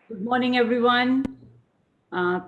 Good morning, everyone.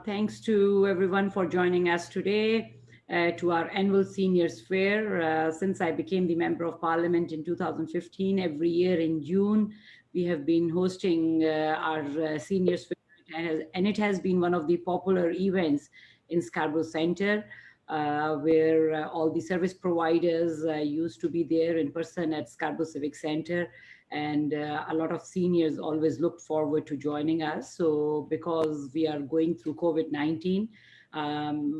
Thanks to everyone for joining us today to our annual Seniors Fair. Since I became the Member of Parliament in 2015, every year in June, we have been hosting our Seniors Fair, and it has been one of the popular events in Scarborough Centre, where all the service providers used to be there in person at Scarborough Civic Centre, and a lot of seniors always looked forward to joining us. So because we are going through COVID-19,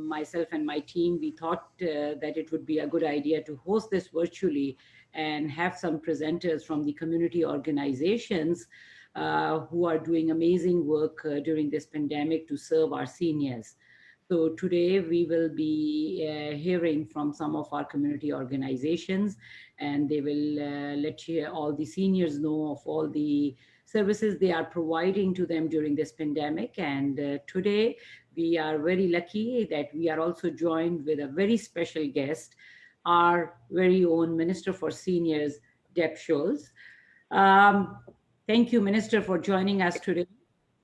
myself and my team, we thought that it would be a good idea to host this virtually and have some presenters from the community organizations who are doing amazing work during this pandemic to serve our seniors. So today we will be hearing from some of our community organizations, and they will let all the seniors know of all the services they are providing to them during this pandemic. And today we are very lucky that we are also joined with a very special guest, our very own Minister for Seniors, Deb Schulte. Um, Thank you, Minister, for joining us today.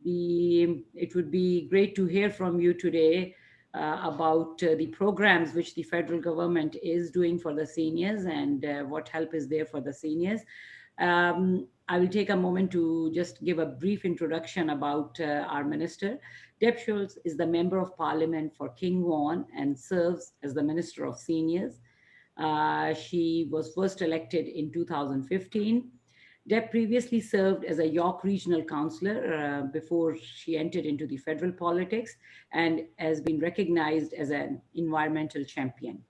It would be great to hear from you today about the programs which the federal government is doing for the seniors and what help is there for the seniors. I will take a moment to just give a brief introduction about our minister. Deb Schulte is the Member of Parliament for King Vaughan and serves as the Minister of Seniors. She was first elected in 2015. Deb previously served as a York Regional Councillor before she entered into the federal politics and has been recognized as an environmental champion.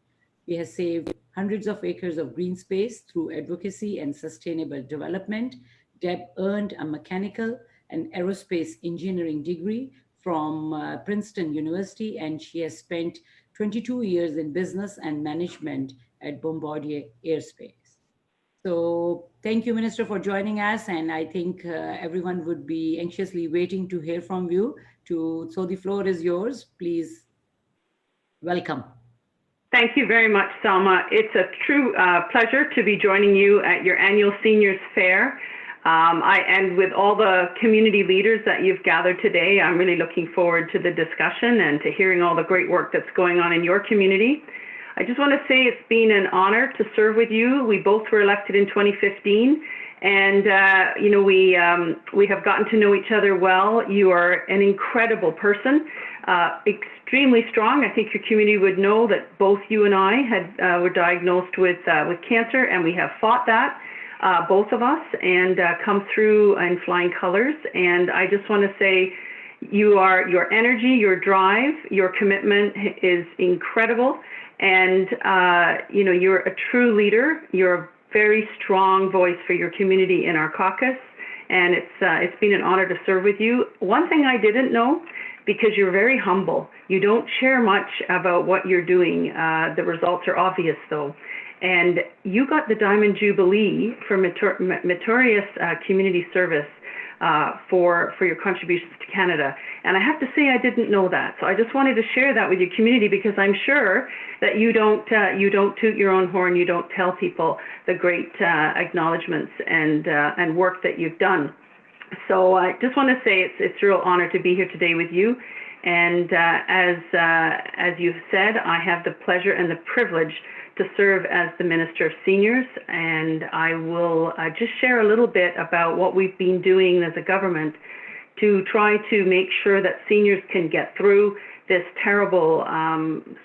She has saved hundreds of acres of green space through advocacy and sustainable development. Deb earned a mechanical and aerospace engineering degree from Princeton University, and she has spent 22 years in business and management at Bombardier Airspace. So thank you, Minister, for joining us. And I think everyone would be anxiously waiting to hear from you. So the floor is yours. Please welcome. Thank you very much, Salma. It's a true pleasure to be joining you at your annual Seniors Fair. And with all the community leaders that you've gathered today, I'm really looking forward to the discussion and to hearing all the great work that's going on in your community. I just want to say it's been an honor to serve with you. We both were elected in 2015, and we have gotten to know each other well. You are an incredible person, extremely strong. I think your community would know that both you and I were diagnosed with cancer, and we have fought that, both of us, and come through in flying colors. And I just want to say, your energy, your drive, your commitment is incredible. And, you're a true leader. You're a very strong voice for your community in our caucus. And it's been an honor to serve with you. One thing I didn't know, because you're very humble, you don't share much about what you're doing. The results are obvious, though. And you got the Diamond Jubilee for meritorious community service for your contributions to Canada. And I have to say I didn't know that. So I just wanted to share that with your community, because I'm sure that you don't toot your own horn, you don't tell people the great acknowledgements and work that you've done. So I just want to say it's a real honor to be here today with you. And as you've said, I have the pleasure and the privilege to serve as the Minister of Seniors, and I will just share a little bit about what we've been doing as a government to try to make sure that seniors can get through this terrible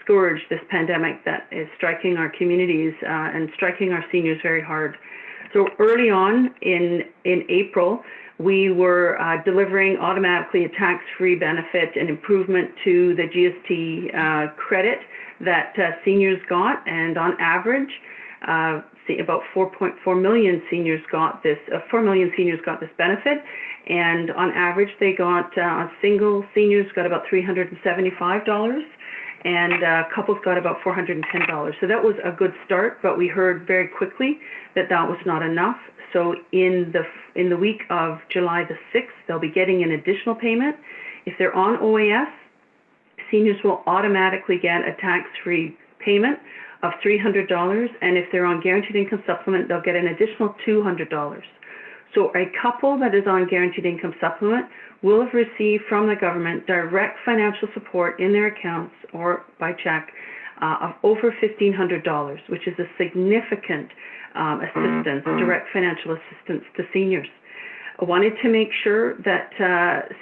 scourge, this pandemic that is striking our communities and striking our seniors very hard. So early on in April, we were delivering automatically a tax-free benefit and improvement to the GST credit that seniors got, and on average, about 4.4 million seniors got this. 4 million seniors got this benefit, and on average, they got single seniors got about $375, and couples got about $410. So that was a good start, but we heard very quickly that that was not enough. So in the week of July the 6th, they'll be getting an additional payment. If they're on OAS, seniors will automatically get a tax-free payment of $300, and if they're on guaranteed income supplement, they'll get an additional $200. So a couple that is on guaranteed income supplement will have received from the government direct financial support in their accounts or by check of over $1,500, which is a significant assistance, direct financial assistance to seniors. I wanted to make sure that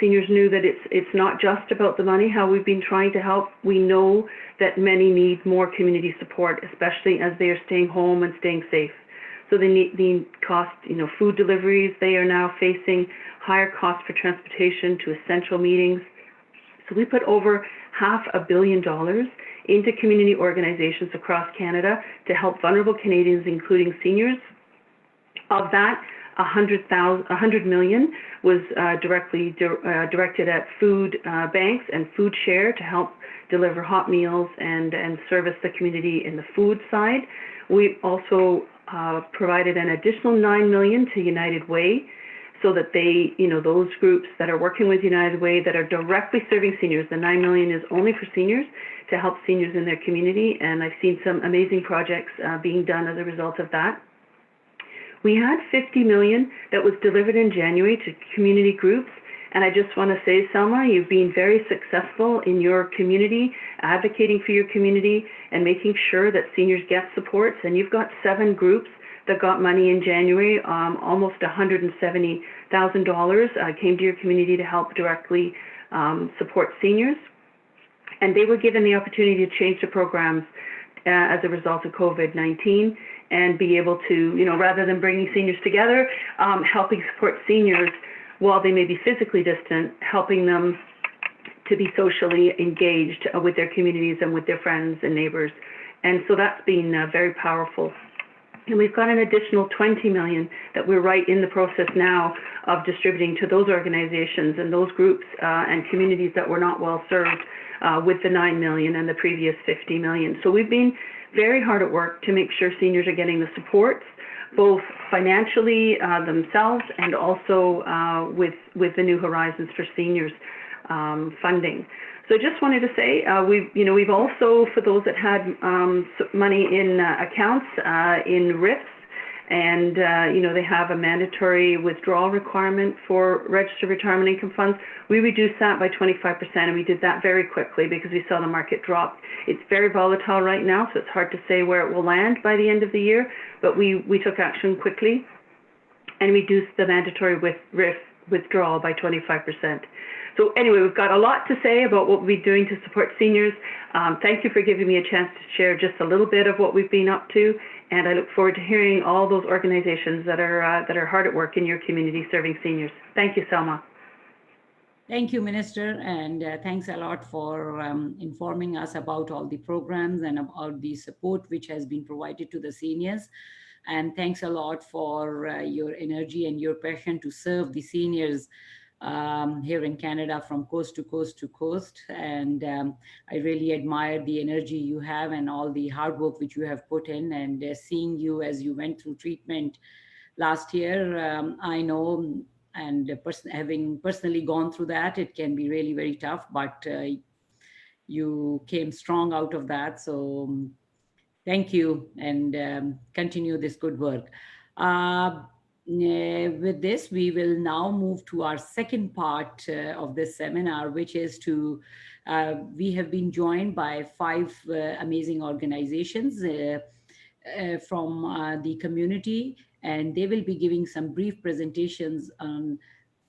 seniors knew that it's not just about the money, how we've been trying to help. We know that many need more community support, especially as they are staying home and staying safe. So they need cost, food deliveries. They are now facing higher costs for transportation to essential meetings. So we put over $500 million into community organizations across Canada to help vulnerable Canadians, including seniors. Of that, $100 million was directed at food banks and food share to help deliver hot meals and service the community in the food side. We also provided an additional $9 million to United Way, so that they, those groups that are working with United Way that are directly serving seniors. The $9 million is only for seniors, to help seniors in their community, and I've seen some amazing projects being done as a result of that. We had $50 million that was delivered in January to community groups, and I just want to say, Selma, you've been very successful in your community, advocating for your community and making sure that seniors get supports, and you've got 7 groups that got money in January, almost $170,000 came to your community to help directly support seniors. And they were given the opportunity to change the programs as a result of COVID-19 and be able to, rather than bringing seniors together, helping support seniors while they may be physically distant, helping them to be socially engaged with their communities and with their friends and neighbors. And so that's been very powerful. And we've got an additional $20 million that we're right in the process now of distributing to those organizations and those groups and communities that were not well served with the $9 million and the previous $50 million. So we've been very hard at work to make sure seniors are getting the supports, both financially themselves and also with the New Horizons for Seniors funding. So I just wanted to say, we've also, for those that had money in accounts in RIFs, and they have a mandatory withdrawal requirement for registered retirement income funds, we reduced that by 25%, and we did that very quickly because we saw the market drop. It's very volatile right now, so it's hard to say where it will land by the end of the year, but we took action quickly and reduced the mandatory RIF withdrawal by 25%. So anyway, we've got a lot to say about what we're doing to support seniors. Thank you for giving me a chance to share just a little bit of what we've been up to, and I look forward to hearing all those organizations that are hard at work in your community serving seniors. Thank you, Selma. Thank you, Minister, and thanks a lot for informing us about all the programs and about the support which has been provided to the seniors. And thanks a lot for your energy and your passion to serve the seniors here in Canada from coast to coast to coast. And I really admire the energy you have and all the hard work which you have put in, and seeing you as you went through treatment last year, I know, and having personally gone through that, it can be really very tough, but you came strong out of that. So thank you, and continue this good work. With this, we will now move to our second part of this seminar, which is we have been joined by 5 amazing organizations from the community, and they will be giving some brief presentations on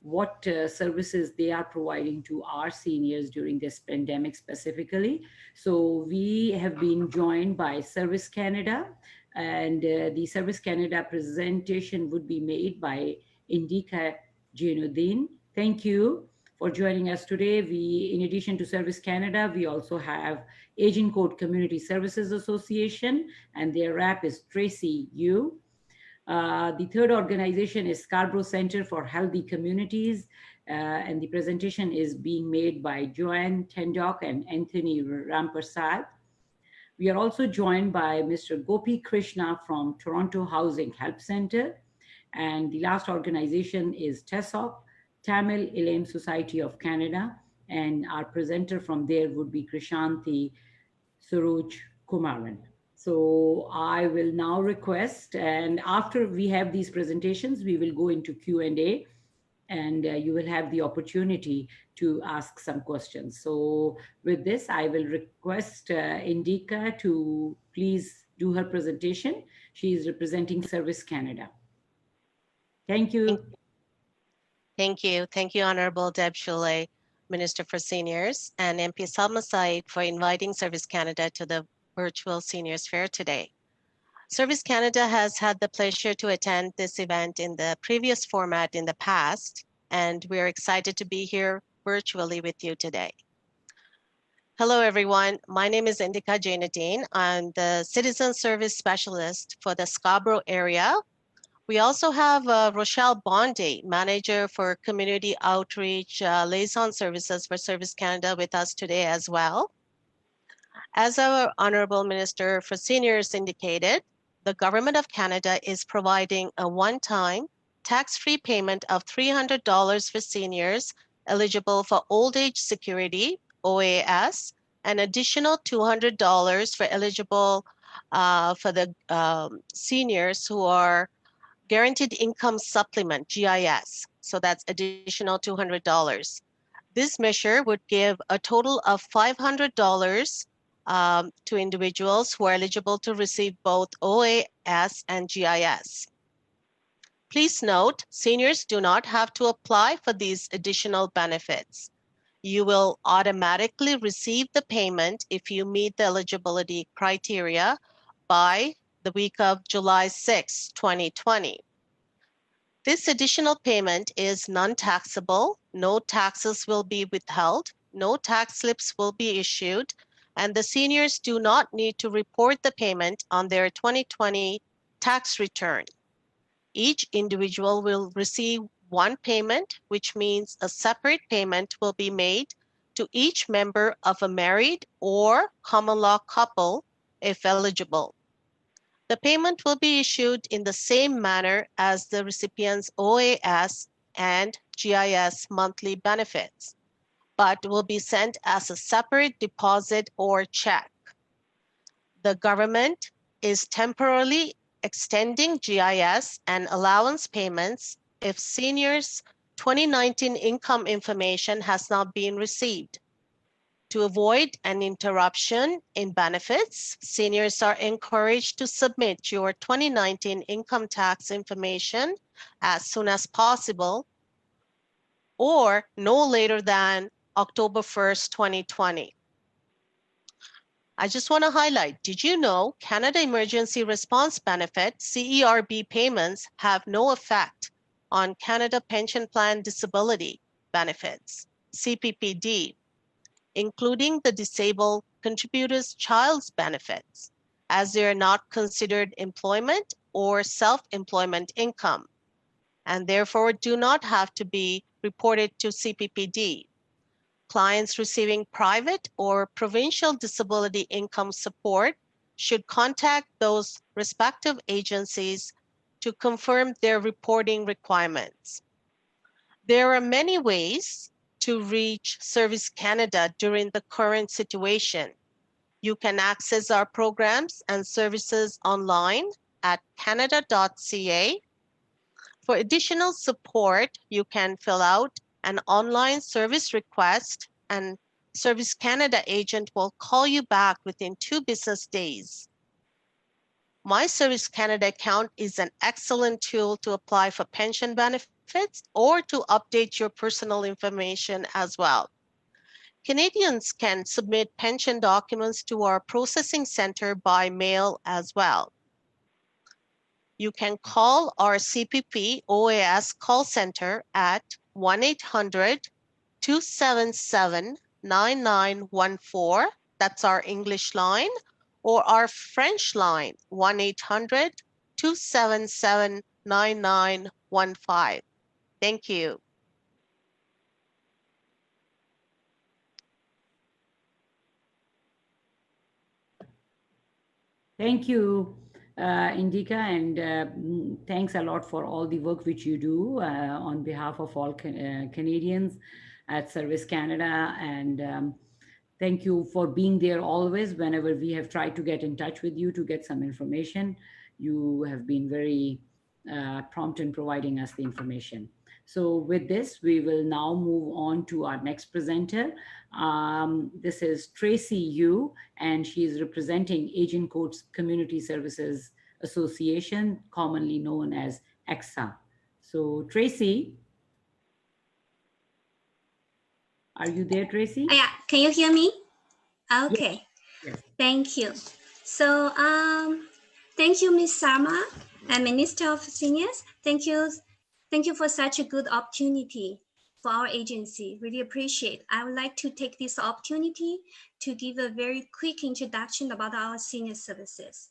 what services they are providing to our seniors during this pandemic specifically. So we have been joined by Service Canada, and the Service Canada presentation would be made by Indika Jainuddin. Thank you for joining us today. In addition to Service Canada, we also have Agincourt Community Services Association, and their rep is Tracy Yu. The third organization is Scarborough Center for Healthy Communities, and the presentation is being made by Joanne Tendock and Anthony Rampersad. We are also joined by Mr. Gopi Krishna from Toronto Housing Help Center, and the last organization is TESOC, Tamil Elam Society of Canada, and our presenter from there would be Krishanti Suroj Kumaran. So I will now request, and after we have these presentations, we will go into Q&A, and you will have the opportunity to ask some questions. So with this, I will request Indika to please do her presentation. She is representing Service Canada. Thank you. Thank you. Thank you, Honorable Deb Schulte, Minister for Seniors, and MP Salma Said for inviting Service Canada to the virtual Seniors Fair today. Service Canada has had the pleasure to attend this event in the previous format in the past, and we're excited to be here virtually with you today. Hello, everyone. My name is Indika Jainadine. I'm the Citizen Service Specialist for the Scarborough area. We also have Rochelle Bondi, Manager for Community Outreach Liaison Services for Service Canada with us today as well. As our Honourable Minister for Seniors indicated, the Government of Canada is providing a one-time tax-free payment of $300 for seniors eligible for Old Age Security, OAS, and additional $200 for eligible for the seniors who are Guaranteed Income Supplement, GIS. So that's additional $200. This measure would give a total of $500 to individuals who are eligible to receive both OAS and GIS. Please note, seniors do not have to apply for these additional benefits. You will automatically receive the payment if you meet the eligibility criteria by the week of July 6, 2020. This additional payment is non-taxable. No taxes will be withheld. No tax slips will be issued, and the seniors do not need to report the payment on their 2020 tax return. Each individual will receive one payment, which means a separate payment will be made to each member of a married or common law couple if eligible. The payment will be issued in the same manner as the recipient's OAS and GIS monthly benefits, but will be sent as a separate deposit or check. The government is temporarily extending GIS and allowance payments if seniors' 2019 income information has not been received. To avoid an interruption in benefits, seniors are encouraged to submit your 2019 income tax information as soon as possible or no later than October 1st, 2020. I just want to highlight, did you know Canada Emergency Response Benefit, CERB payments have no effect on Canada Pension Plan Disability Benefits, CPPD, including the Disabled Contributor's Child's Benefits, as they are not considered employment or self-employment income, and therefore do not have to be reported to CPPD. Clients receiving private or provincial disability income support should contact those respective agencies to confirm their reporting requirements. There are many ways to reach Service Canada during the current situation. You can access our programs and services online at canada.ca. For additional support, you can fill out an online service request, and Service Canada agent will call you back within 2 business days. My Service Canada account is an excellent tool to apply for pension benefits or to update your personal information as well. Canadians can submit pension documents to our processing center by mail as well. You can call our CPP OAS call center at 1-800-277-9914. That's our English line, or our French line, 1-800-277-9915. Thank you. Thank you, Indika, and thanks a lot for all the work which you do on behalf of all Canadians at Service Canada. And Thank you for being there always whenever we have tried to get in touch with you to get some information. You have been very prompt in providing us the information. So with this, we will now move on to our next presenter. This is Tracy Yu, and she is representing Agincourt's Community Services Association, commonly known as EXA. So Tracy, are you there, Tracy? Yeah, can you hear me? Okay, Yes. Thank you. So, thank you, Ms. Sarma and Minister of Seniors. Thank you for such a good opportunity for our agency. Really appreciate. I would like to take this opportunity to give a very quick introduction about our senior services.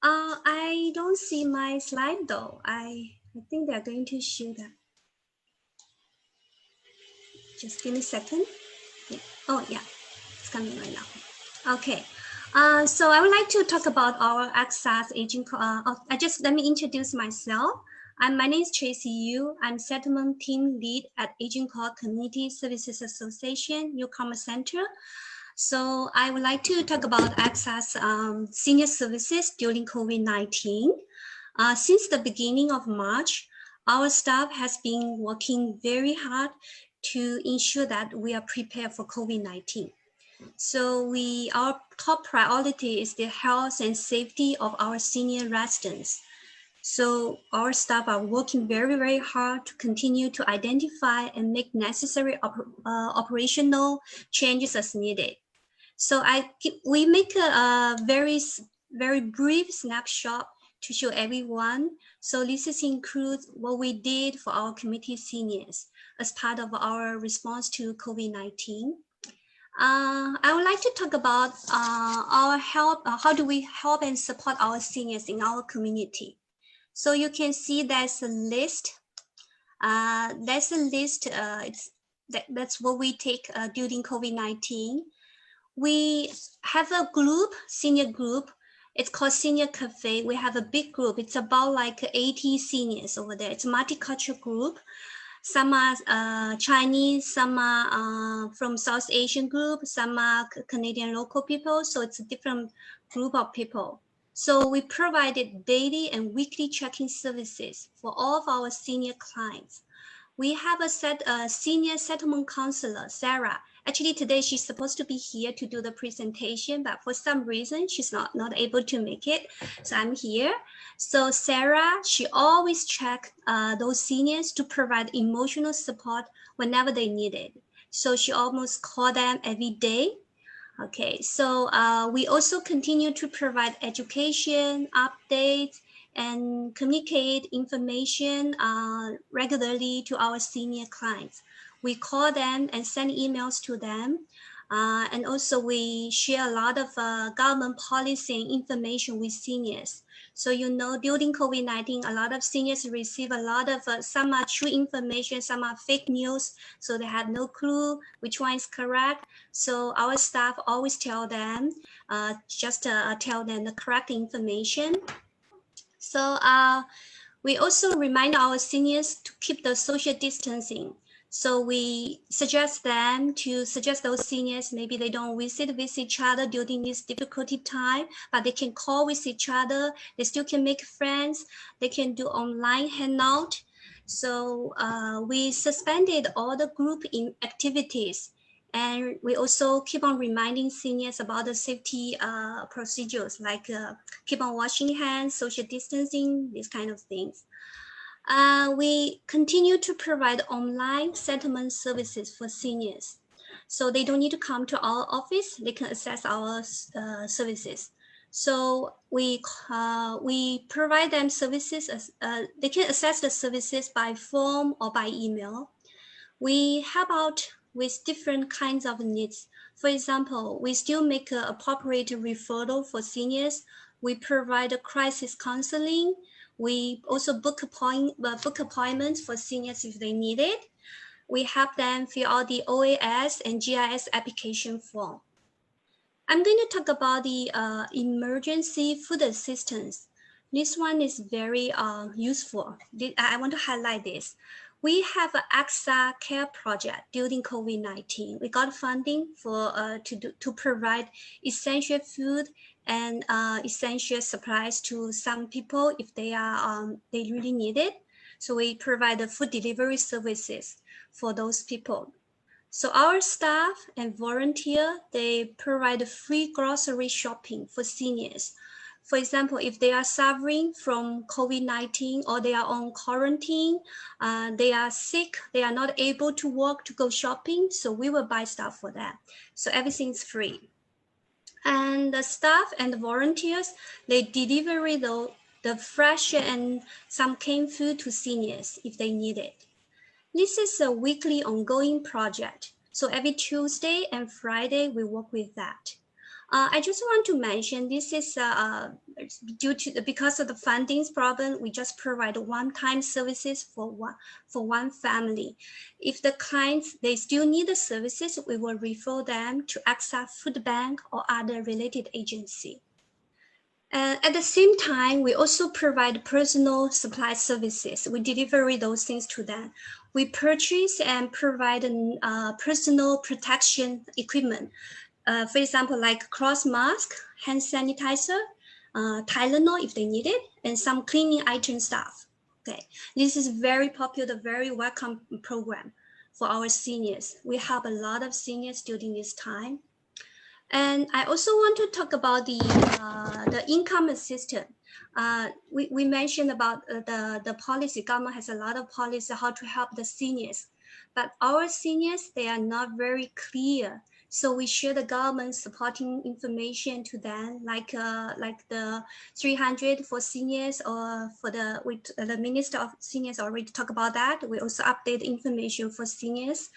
I don't see my slide though. I think they're going to show that. Just give me a second. Yeah. Oh yeah, it's coming right now. Okay. So I would like to talk about our access agent. Let me introduce myself. My name is Tracy Yu. I'm settlement team lead at Agincourt Community Services Association, Newcomer Center. So I would like to talk about access senior services during COVID-19. Since the beginning of March, our staff has been working very hard to ensure that we are prepared for COVID-19. So our top priority is the health and safety of our senior residents. So our staff are working very, very hard to continue to identify and make necessary operational changes as needed. So we make a very brief snapshot to show everyone. So this includes what we did for our community seniors as part of our response to COVID-19. I would like to talk about our help. How do we help and support our seniors in our community? So you can see there's a list. That's what we take during COVID-19. We have a group, senior group. It's called Senior Cafe. We have a big group. It's about like 80 seniors over there. It's a multicultural group. Some are Chinese, some are from South Asian group, some are Canadian local people. So it's a different group of people. So we provided daily and weekly check-in services for all of our senior clients. We have a senior settlement counselor, Sarah. Actually, today she's supposed to be here to do the presentation, but for some reason, she's not able to make it. So I'm here. So Sarah, she always checks those seniors to provide emotional support whenever they need it. So she almost calls them every day. Okay, so we also continue to provide education, updates, and communicate information regularly to our senior clients. We call them and send emails to them. And also we share a lot of government policy and information with seniors. So, during COVID-19, a lot of seniors receive a lot of, some are true information, some are fake news. So they have no clue which one is correct. So our staff always tell them, tell them the correct information. So we also remind our seniors to keep the social distancing. So we suggest those seniors, maybe they don't visit with each other during this difficulty time, but they can call with each other. They still can make friends. They can do online hangout. So we suspended all the group activities. And we also keep on reminding seniors about the safety procedures, like keep on washing hands, social distancing, these kind of things. We continue to provide online settlement services for seniors. So they don't need to come to our office, they can access our services. So we provide them services, they can access the services by phone or by email. We help out with different kinds of needs. For example, we still make an appropriate referral for seniors. We provide a crisis counseling. We also book appointments for seniors if they need it. We help them fill out the OAS and GIS application form. I'm going to talk about the emergency food assistance. This one is very useful. I want to highlight this. We have an AXA care project during COVID-19. We got funding for to provide essential food and essential supplies to some people if they are they really need it. So we provide the food delivery services for those people. So our staff and volunteer, they provide free grocery shopping for seniors. For example, if they are suffering from COVID-19 or they are on quarantine, they are sick, they are not able to walk to go shopping, so we will buy stuff for them. So everything's free. And the staff and the volunteers, they deliver the fresh and some canned food to seniors if they need it. This is a weekly ongoing project. So every Tuesday and Friday, we work with that. I just want to mention this is because of the funding problem, we just provide one-time services for one family. If the clients, they still need the services, we will refer them to AXA Food Bank or other related agency. At the same time, we also provide personal supply services. We deliver those things to them. We purchase and provide personal protection equipment. For example, like cloth mask, hand sanitizer, Tylenol if they need it, and some cleaning item stuff. Okay, this is very popular, very welcome program for our seniors. We help a lot of seniors during this time. And I also want to talk about the income assistance. We mentioned about the policy. Government has a lot of policy how to help the seniors, but our seniors, they are not very clear. So we share the government supporting information to them, like the 300 for seniors, or for the Minister of Seniors already talked about that. We also update information for seniors.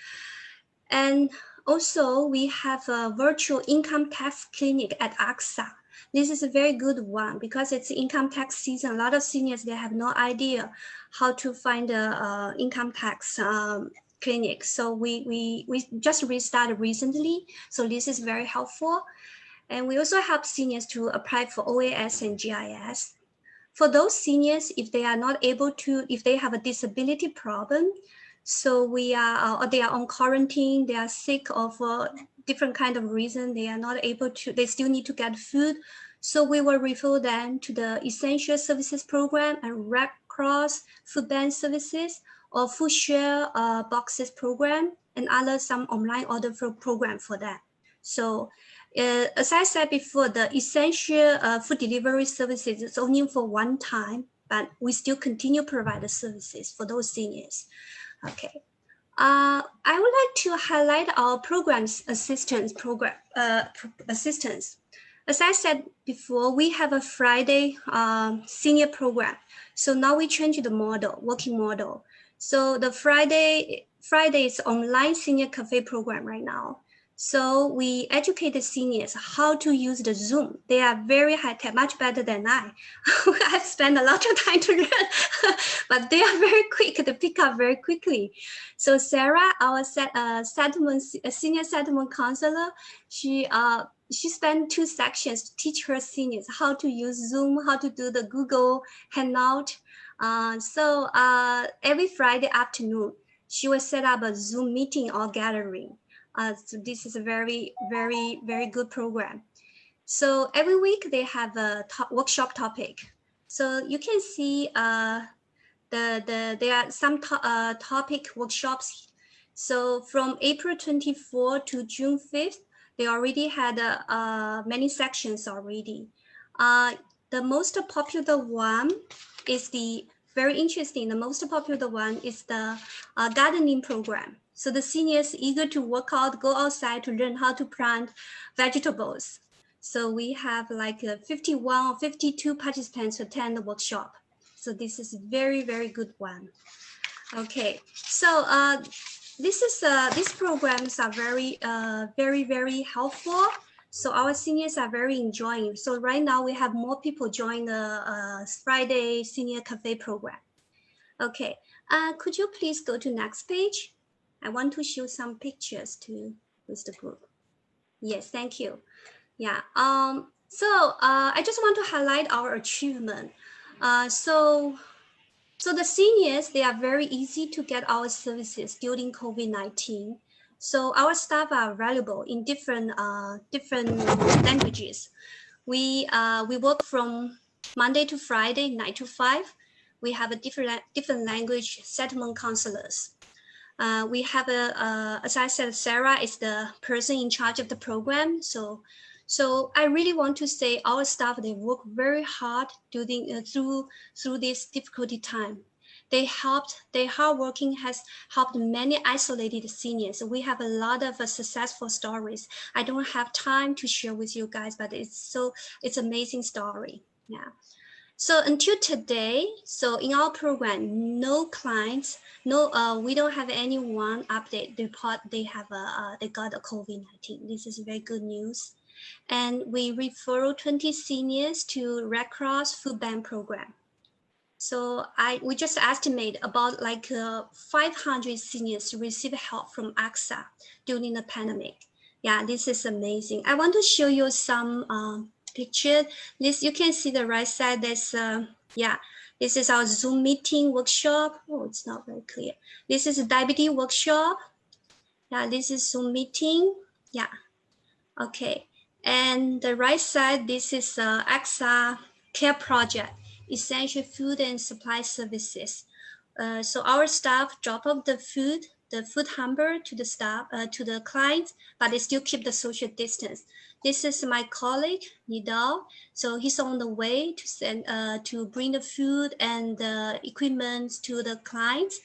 And also we have a virtual income tax clinic at AXA. This is a very good one because it's income tax season. A lot of seniors, they have no idea how to find a income tax clinic. So we just restarted recently. So this is very helpful. And we also help seniors to apply for OAS and GIS. For those seniors, if they are not able to, if they have a disability problem, so we are, or they are on quarantine, they are sick, or for different kind of reason, they are not able to, they still need to get food. So we will refer them to the Essential Services Program and Red Cross Food Bank Services, or Food Share Boxes Program, and other some online order program for that. So as I said before, the essential food delivery services is only for one time, but we still continue to provide the services for those seniors. Okay, I would like to highlight our programs assistance program assistance. As I said before, we have a Friday senior program. So now we change the model, working model. So the Friday is online senior cafe program right now. So we educate the seniors how to use the Zoom. They are very high tech, much better than I. I've spent a lot of time to learn, but they are very quick to pick up very quickly. So Sarah, our senior settlement counselor, she spent 2 sections to teach her seniors how to use Zoom, how to do the Google Hangout. So every Friday afternoon, she will set up a Zoom meeting or gathering. So this is a very, very, very good program. So every week they have a workshop topic. So you can see there are some topic workshops. So from April 24 to June 5th, they already had many sections already. The most popular one is very interesting. The most popular one is the gardening program. So the seniors eager to work out, go outside to learn how to plant vegetables. So we have like 51 or 52 participants attend the workshop. So this is a very, very good one. Okay, so these programs are very, very helpful. So our seniors are very enjoying. So right now we have more people join the Friday Senior Cafe program. Okay, could you please go to next page? I want to show some pictures with the group. Yes, thank you. Yeah, so I just want to highlight our achievement. So So the seniors, they are very easy to get our services during COVID-19. So our staff are available in different languages. We work from Monday to Friday, 9 to 5. We have a different language settlement counselors. We have as I said, Sarah is the person in charge of the program. So I really want to say our staff, they work very hard during through this difficult time. Their hard working has helped many isolated seniors. We have a lot of successful stories. I don't have time to share with you guys, but it's amazing story. Yeah. So until today, so in our program, no clients, we don't have anyone update report they got a COVID-19. This is very good news. And we refer 20 seniors to Red Cross Food Bank program. So we just estimate about like 500 seniors receive help from AXA during the pandemic. Yeah, this is amazing. I want to show you some picture. This, you can see the right side. There's this is our Zoom meeting workshop. Oh, it's not very clear. This is a diabetes workshop. Yeah, this is Zoom meeting. Yeah, okay. And the right side, this is AXA Care Project, Essential Food and Supply Services. So our staff drop off the food hamper to the staff, to the clients, but they still keep the social distance. This is my colleague, Nidal. So he's on the way to send, to bring the food and the equipment to the clients.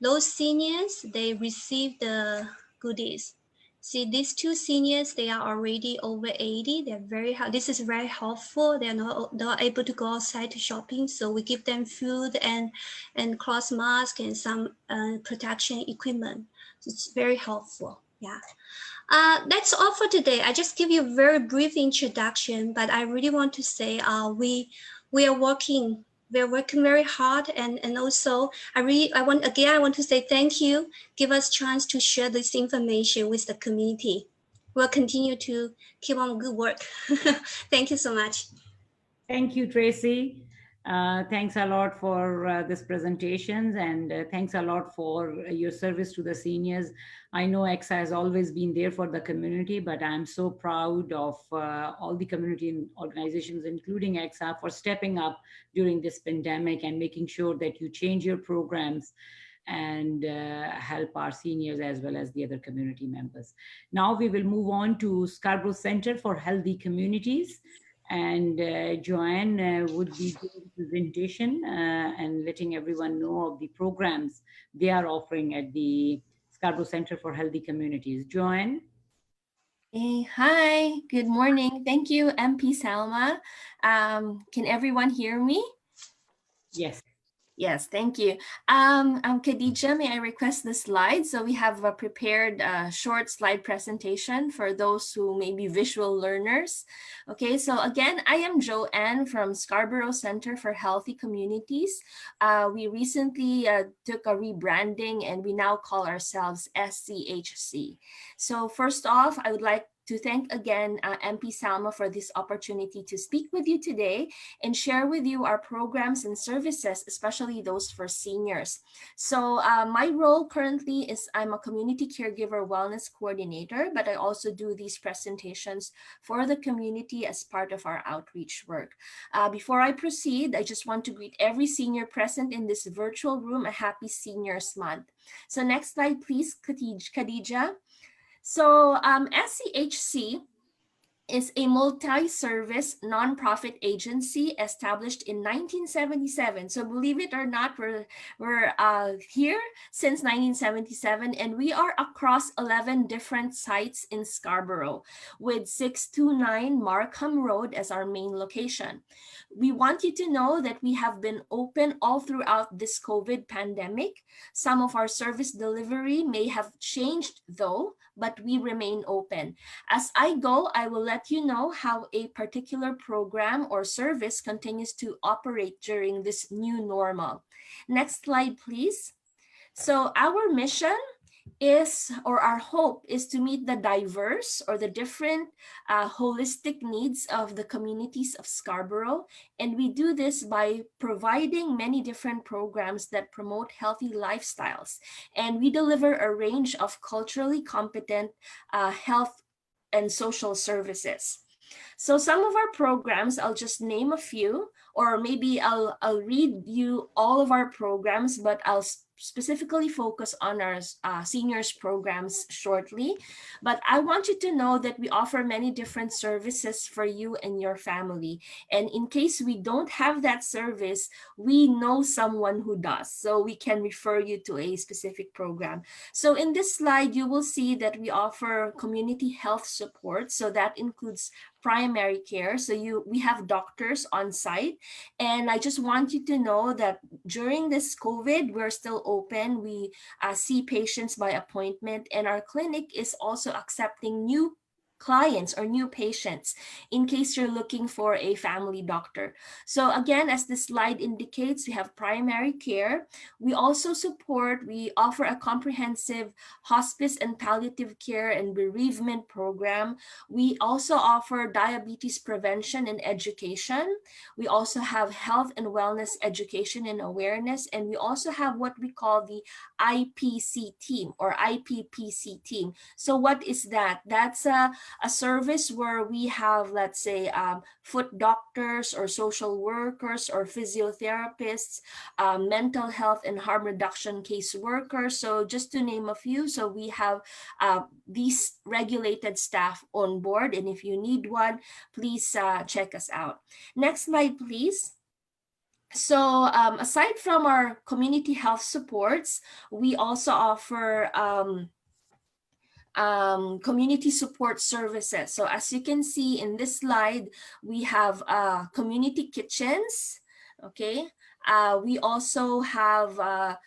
Those seniors, they receive the goodies. See, these two seniors, they are already over 80. This is very helpful. They're not able to go outside to shopping. So we give them food and cloth mask and some protection equipment. So it's very helpful. Yeah. That's all for today. I just give you a very brief introduction, but I really want to say we are working very hard, and also I want to say thank you. Give us a chance to share this information with the community. We'll continue to keep on good work. Thank you so much. Thank you, Tracy. Thanks a lot for this presentations, and thanks a lot for your service to the seniors. I know AXA has always been there for the community, but I'm so proud of all the community organizations, including AXA, for stepping up during this pandemic and making sure that you change your programs and help our seniors as well as the other community members. Now we will move on to Scarborough Center for Healthy Communities. And Joanne would be doing the presentation and letting everyone know of the programs they are offering at the Scarborough Center for Healthy Communities. Joanne? Hey, hi, good morning. Thank you, MP Salma. Can everyone hear me? Yes. Yes, thank you. I'm Khadija. May I request the slides? So we have prepared a short slide presentation for those who may be visual learners. Okay, so again, I am Joanne from Scarborough Center for Healthy Communities. We recently took a rebranding and we now call ourselves SCHC. So first off, I would like to thank again MP Salma for this opportunity to speak with you today and share with you our programs and services, especially those for seniors. So my role currently is I'm a community caregiver wellness coordinator, but I also do these presentations for the community as part of our outreach work. Before I proceed, I just want to greet every senior present in this virtual room a happy Seniors Month. So next slide, please, Khadija. So SCHC is a multi-service nonprofit agency established in 1977. So believe it or not, we're here since 1977, and we are across 11 different sites in Scarborough with 629 Markham Road as our main location. We want you to know that we have been open all throughout this COVID pandemic. Some of our service delivery may have changed though, but we remain open. As I go, I will let you know how a particular program or service continues to operate during this new normal. Next slide, please. So our mission is, or our hope is, to meet the diverse or the different holistic needs of the communities of Scarborough. And we do this by providing many different programs that promote healthy lifestyles. And we deliver a range of culturally competent health and social services. So some of our programs, I'll just name a few, or maybe I'll read you all of our programs, but I'll specifically focus on our seniors programs shortly. But I want you to know that we offer many different services for you and your family. And in case we don't have that service, we know someone who does. So we can refer you to a specific program. So in this slide, you will see that we offer community health support. So that includes primary care. So we have doctors on site. And I just want you to know that during this COVID, we're still open. We see patients by appointment, and our clinic is also accepting new clients or new patients in case you're looking for a family doctor. So again, as the slide indicates, we have primary care. We also we offer a comprehensive hospice and palliative care and bereavement program. We also offer diabetes prevention and education. We also have health and wellness education and awareness. And we also have what we call the IPC team or IPPC team. So what is that? That's a service where we have, let's say, foot doctors or social workers or physiotherapists, mental health and harm reduction case workers. So just to name a few, so we have these regulated staff on board. And if you need one, please check us out. Next slide, please. So aside from our community health supports, we also offer community support services. So as you can see in this slide, we have community kitchens, okay? We also have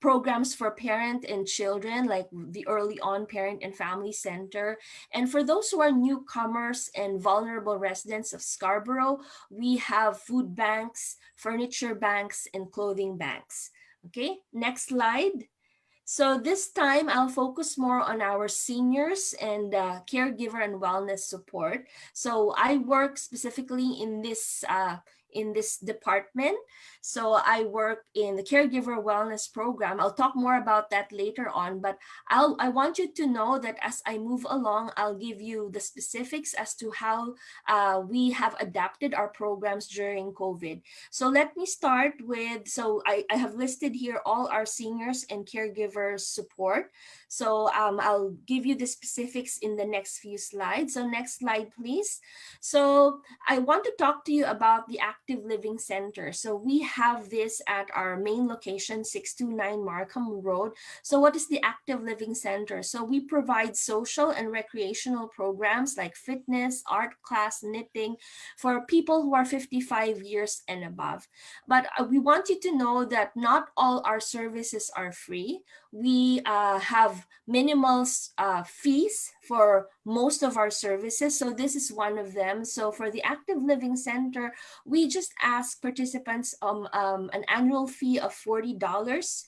programs for parent and children, like the Early On Parent and Family Center. And for those who are newcomers and vulnerable residents of Scarborough, we have food banks, furniture banks, and clothing banks. Okay, next slide. So this time I'll focus more on our seniors and caregiver and wellness support. So I work specifically in this department. So I work in the caregiver wellness program. I'll talk more about that later on, but I want you to know that as I move along, I'll give you the specifics as to how we have adapted our programs during COVID. So let me start with, so I have listed here all our seniors and caregivers support. So I'll give you the specifics in the next few slides. So next slide, please. So I want to talk to you about the Active Living Center. So we have this at our main location, 629 Markham Road. So what is the Active Living Center? So we provide social and recreational programs like fitness, art class, knitting for people who are 55 years and above. But we want you to know that not all our services are free. We have minimal fees for most of our services. So this is one of them. So for the Active Living Center, we just ask participants an annual fee of $40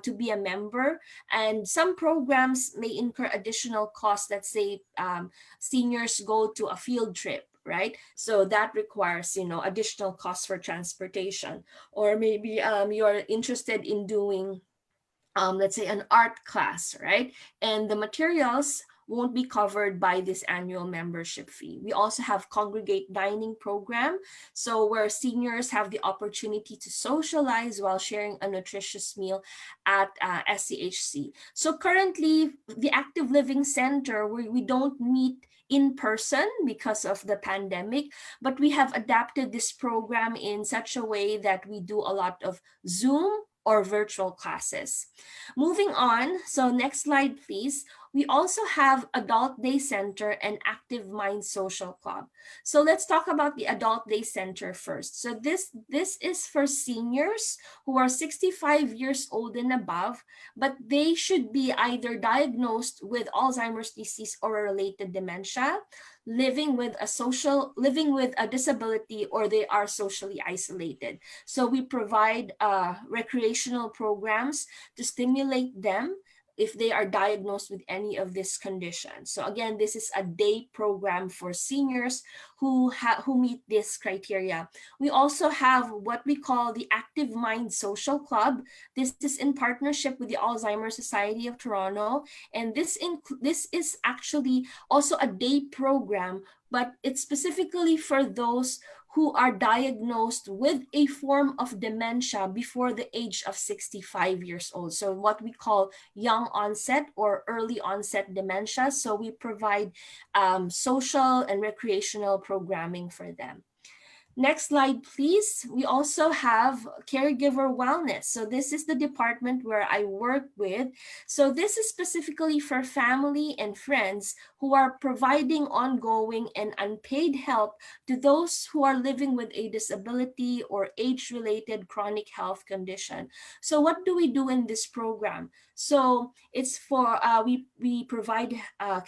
to be a member. And some programs may incur additional costs. Let's say seniors go to a field trip, right? So that requires, additional costs for transportation. Or maybe you're interested in doing let's say an art class, right? And the materials won't be covered by this annual membership fee. We also have congregate dining program, so where seniors have the opportunity to socialize while sharing a nutritious meal at SCHC. So currently, the Active Living Center, we don't meet in person because of the pandemic, but we have adapted this program in such a way that we do a lot of Zoom or virtual classes. Moving on, so next slide, please. We also have Adult Day Center and Active Mind Social Club. So let's talk about the Adult Day Center first. So this is for seniors who are 65 years old and above, but they should be either diagnosed with Alzheimer's disease or a related dementia, living with a disability, or they are socially isolated. So we provide recreational programs to stimulate them if they are diagnosed with any of these conditions. So again, this is a day program for seniors who meet this criteria. We also have what we call the Active Mind Social Club. This is in partnership with the Alzheimer's Society of Toronto, and this is actually also a day program, but it's specifically for those who are diagnosed with a form of dementia before the age of 65 years old. So what we call young onset or early onset dementia. So we provide social and recreational programming for them. Next slide, please. We also have caregiver wellness. So this is the department where I work with. So this is specifically for family and friends who are providing ongoing and unpaid help to those who are living with a disability or age-related chronic health condition. So what do we do in this program? So it's for, we provide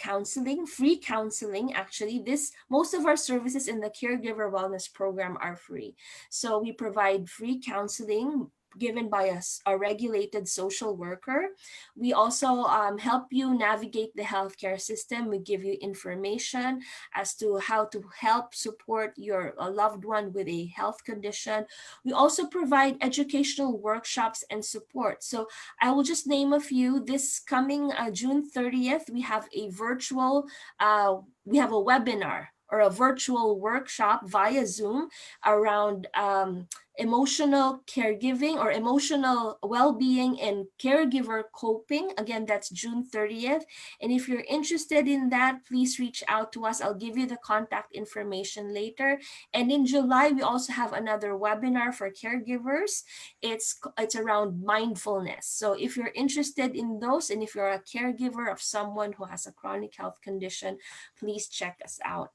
counseling, free counseling actually. Most of our services in the caregiver wellness program are free. So we provide free counseling given by a regulated social worker. We also help you navigate the healthcare system. We give you information as to how to help support your loved one with a health condition. We also provide educational workshops and support. So I will just name a few. This coming June 30th, we have a webinar or a virtual workshop via Zoom around emotional caregiving or emotional well-being and caregiver coping. Again, that's June 30th. And if you're interested in that, please reach out to us. I'll give you the contact information later. And in July, we also have another webinar for caregivers. It's around mindfulness. So if you're interested in those, and if you're a caregiver of someone who has a chronic health condition, please check us out.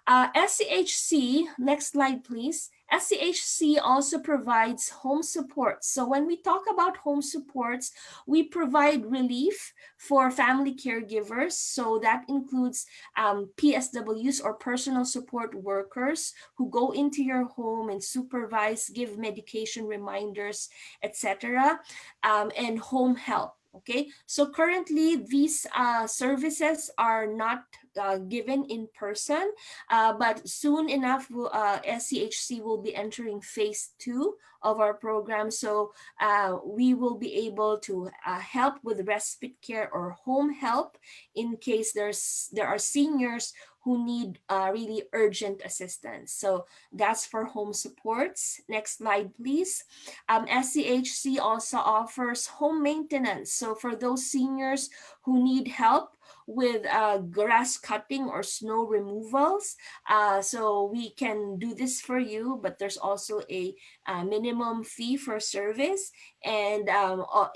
SCHC, next slide please. SCHC also provides home supports. So when we talk about home supports, we provide relief for family caregivers. So that includes PSWs or personal support workers who go into your home and supervise, give medication reminders, etc., and home help. Okay, so currently these services are not given in person, but soon enough, SCHC will be entering phase 2 of our program. So we will be able to help with respite care or home help in case there are seniors who need really urgent assistance. So that's for home supports. Next slide, please. SCHC also offers home maintenance. So for those seniors who need help with grass cutting or snow removals, so we can do this for you, but there's also a minimum fee for service. And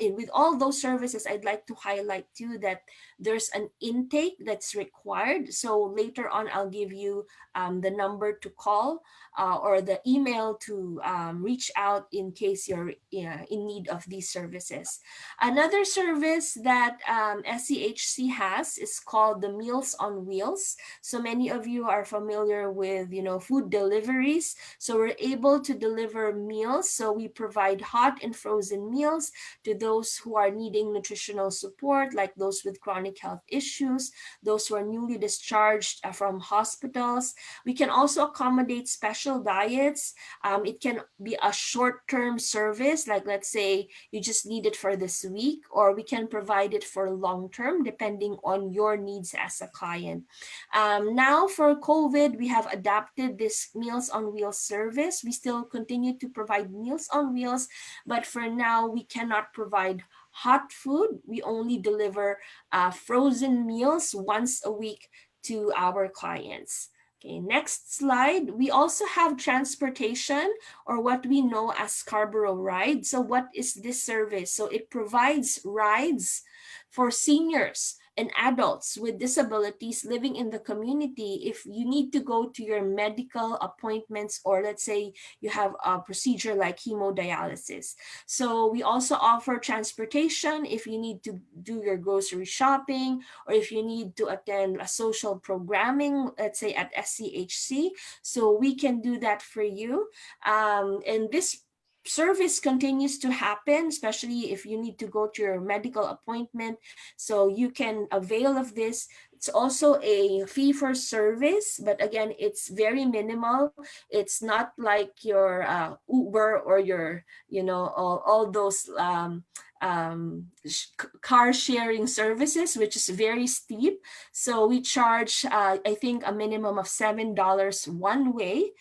with all those services, I'd like to highlight too that there's an intake that's required. So later on, I'll give you the number to call or the email to reach out in case you're in need of these services. Another service that SCHC has is called the Meals on Wheels. So many of you are familiar with, food deliveries. So we're able to deliver meals. So we provide hot and frozen meals to those who are needing nutritional support, like those with chronic health issues, those who are newly discharged from hospitals. We can also accommodate special diets. It can be a short-term service, like let's say you just need it for this week, or we can provide it for long-term, depending on your needs as a client. Now for COVID, we have adapted this Meals on Wheels service. We still continue to provide Meals on Wheels, but for now, we cannot provide hot food. We only deliver frozen meals once a week to our clients. Okay, next slide. We also have transportation, or what we know as Scarborough Ride. So what is this service? So it provides rides for seniors and adults with disabilities living in the community if you need to go to your medical appointments, or let's say you have a procedure like hemodialysis. So we also offer transportation if you need to do your grocery shopping, or if you need to attend a social programming, let's say at SCHC. So we can do that for you. And this service continues to happen, especially if you need to go to your medical appointment. So you can avail of this. It's also a fee for service, but again, it's very minimal. It's not like your Uber or your, all those car sharing services, which is very steep. So we charge, I think, a minimum of $7 one way.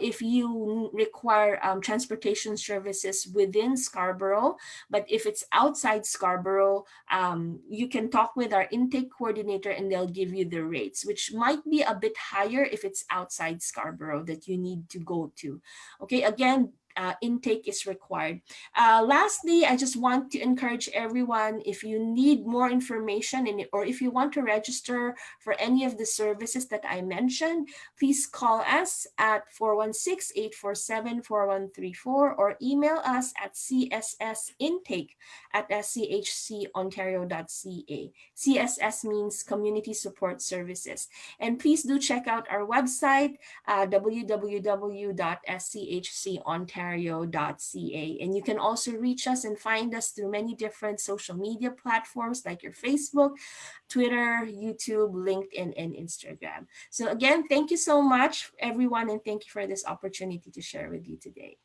If you require transportation services within Scarborough, but if it's outside Scarborough, you can talk with our intake coordinator and they'll give you the rates, which might be a bit higher if it's outside Scarborough that you need to go to. Okay, again, intake is required. Lastly, I just want to encourage everyone, if you need more information or if you want to register for any of the services that I mentioned, please call us at 416-847-4134 or email us at cssintake@schcontario.ca. CSS means Community Support Services. And please do check out our website, www.schcontario.ca. And you can also reach us and find us through many different social media platforms like your Facebook, Twitter, YouTube, LinkedIn, and Instagram. So again, thank you so much, everyone, and thank you for this opportunity to share with you today.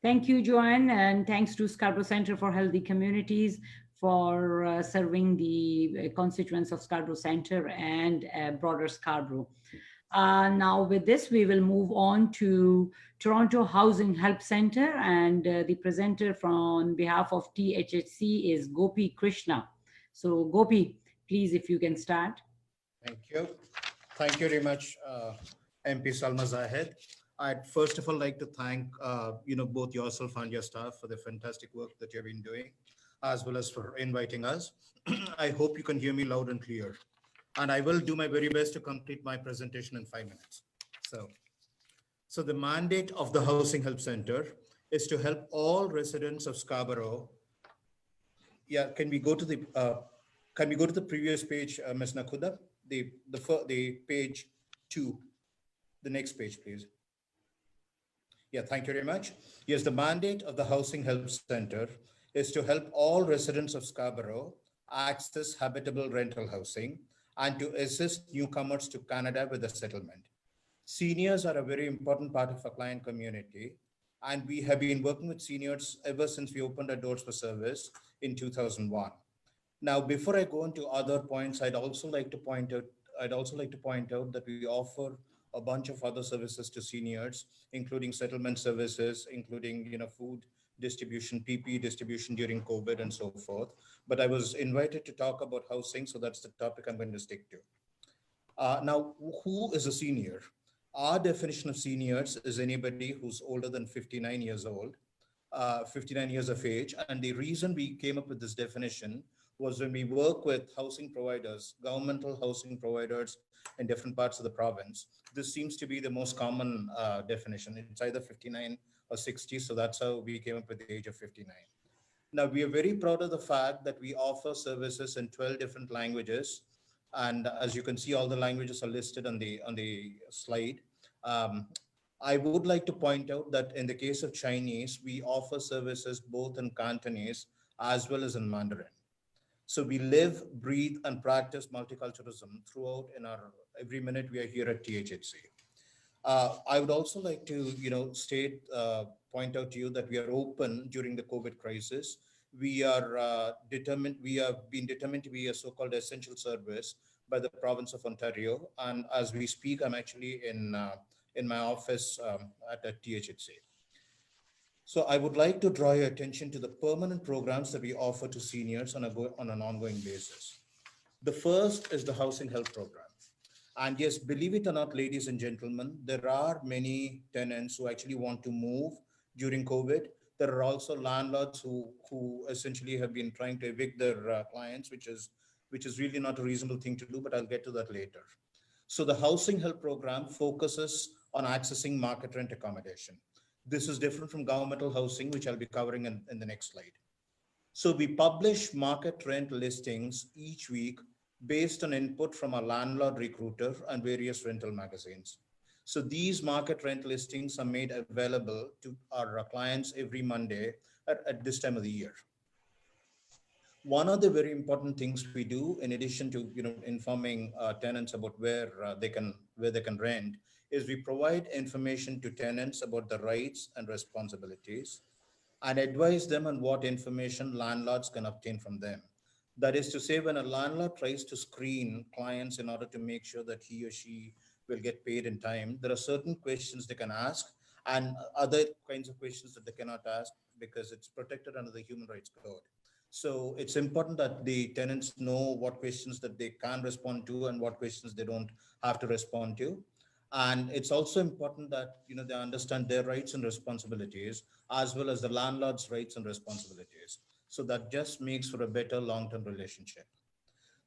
Thank you, Joanne, and thanks to Scarborough Center for Healthy Communities for serving the constituents of Scarborough Center and broader Scarborough. Now with this, we will move on to Toronto Housing Help Center, and the presenter on behalf of THHC is Gopi Krishna. So Gopi, please, if you can start. Thank you. Thank you very much, MP Salma Zahed. I'd first of all like to thank both yourself and your staff for the fantastic work that you've been doing, as well as for inviting us. I hope you can hear me loud and clear. And I will do my very best to complete my presentation in 5 minutes. So the mandate of the Housing Help Center is to help all residents of Scarborough. Yeah, can we go to the previous page, Ms. Nakuda? The page 2, the next page, please. Yeah, thank you very much. Yes, the mandate of the Housing Help Center is to help all residents of Scarborough access habitable rental housing and to assist newcomers to Canada with a settlement. Seniors are a very important part of our client community, and we have been working with seniors ever since we opened our doors for service in 2001. Now, before I go into other points, I'd also like to point out that we offer a bunch of other services to seniors, including settlement services, including food distribution, PPE distribution during COVID, and so forth. But I was invited to talk about housing, so that's the topic I'm going to stick to. Now, who is a senior? Our definition of seniors is anybody who's older than 59 years old, 59 years of age. And the reason we came up with this definition was when we work with housing providers, governmental housing providers in different parts of the province, this seems to be the most common definition. It's either 59 or 60, so that's how we came up with the age of 59. Now, we are very proud of the fact that we offer services in 12 different languages. And as you can see, all the languages are listed on the slide. I would like to point out that in the case of Chinese, we offer services both in Cantonese as well as in Mandarin. So we live, breathe, and practice multiculturalism throughout every minute we are here at THHC. I would also like to, point out to you that we are open during the COVID crisis. We are we have been determined to be a so-called essential service by the province of Ontario. And as we speak, I'm actually in my office at THHC. So I would like to draw your attention to the permanent programs that we offer to seniors on an ongoing basis. The first is the Housing Help Program. And yes, believe it or not, ladies and gentlemen, there are many tenants who actually want to move during COVID. There are also landlords who essentially have been trying to evict their clients, which is really not a reasonable thing to do, but I'll get to that later. So the Housing Help Program focuses on accessing market rent accommodation. This is different from governmental housing, which I'll be covering in the next slide. So we publish market rent listings each week based on input from a landlord recruiter and various rental magazines. So these market rent listings are made available to our clients every Monday at this time of the year. One of the very important things we do, in addition to informing tenants about where they can rent, is we provide information to tenants about the rights and responsibilities, and advise them on what information landlords can obtain from them. That is to say, when a landlord tries to screen clients in order to make sure that he or she will get paid in time, there are certain questions they can ask and other kinds of questions that they cannot ask because it's protected under the Human Rights Code. So it's important that the tenants know what questions that they can respond to and what questions they don't have to respond to. And it's also important that they understand their rights and responsibilities as well as the landlord's rights and responsibilities. So that just makes for a better long-term relationship.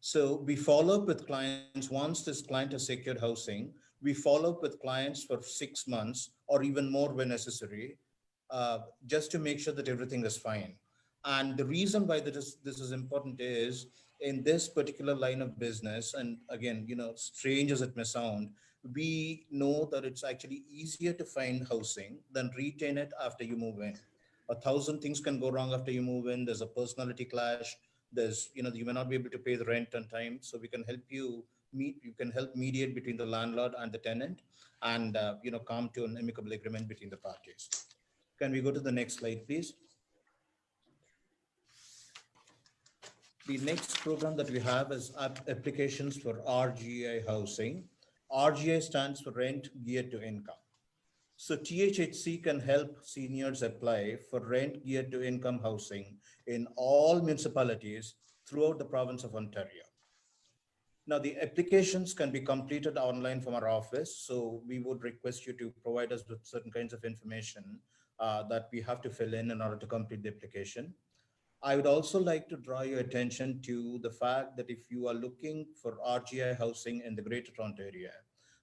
So we follow up with clients once this client has secured housing. We follow up with clients for 6 months or even more when necessary, just to make sure that everything is fine. And the reason why this is important is in this particular line of business, and again, strange as it may sound, we know that it's actually easier to find housing than retain it after you move in. 1,000 things can go wrong after you move in. There's a personality clash. There's, you may not be able to pay the rent on time. So we can help you can help mediate between the landlord and the tenant and, come to an amicable agreement between the parties. Can we go to the next slide, please? The next program that we have is applications for RGI housing. RGI stands for Rent Geared to Income. So THHC can help seniors apply for rent geared to income housing in all municipalities throughout the province of Ontario. Now, the applications can be completed online from our office. So we would request you to provide us with certain kinds of information that we have to fill in order to complete the application. I would also like to draw your attention to the fact that if you are looking for RGI housing in the Greater Toronto Area,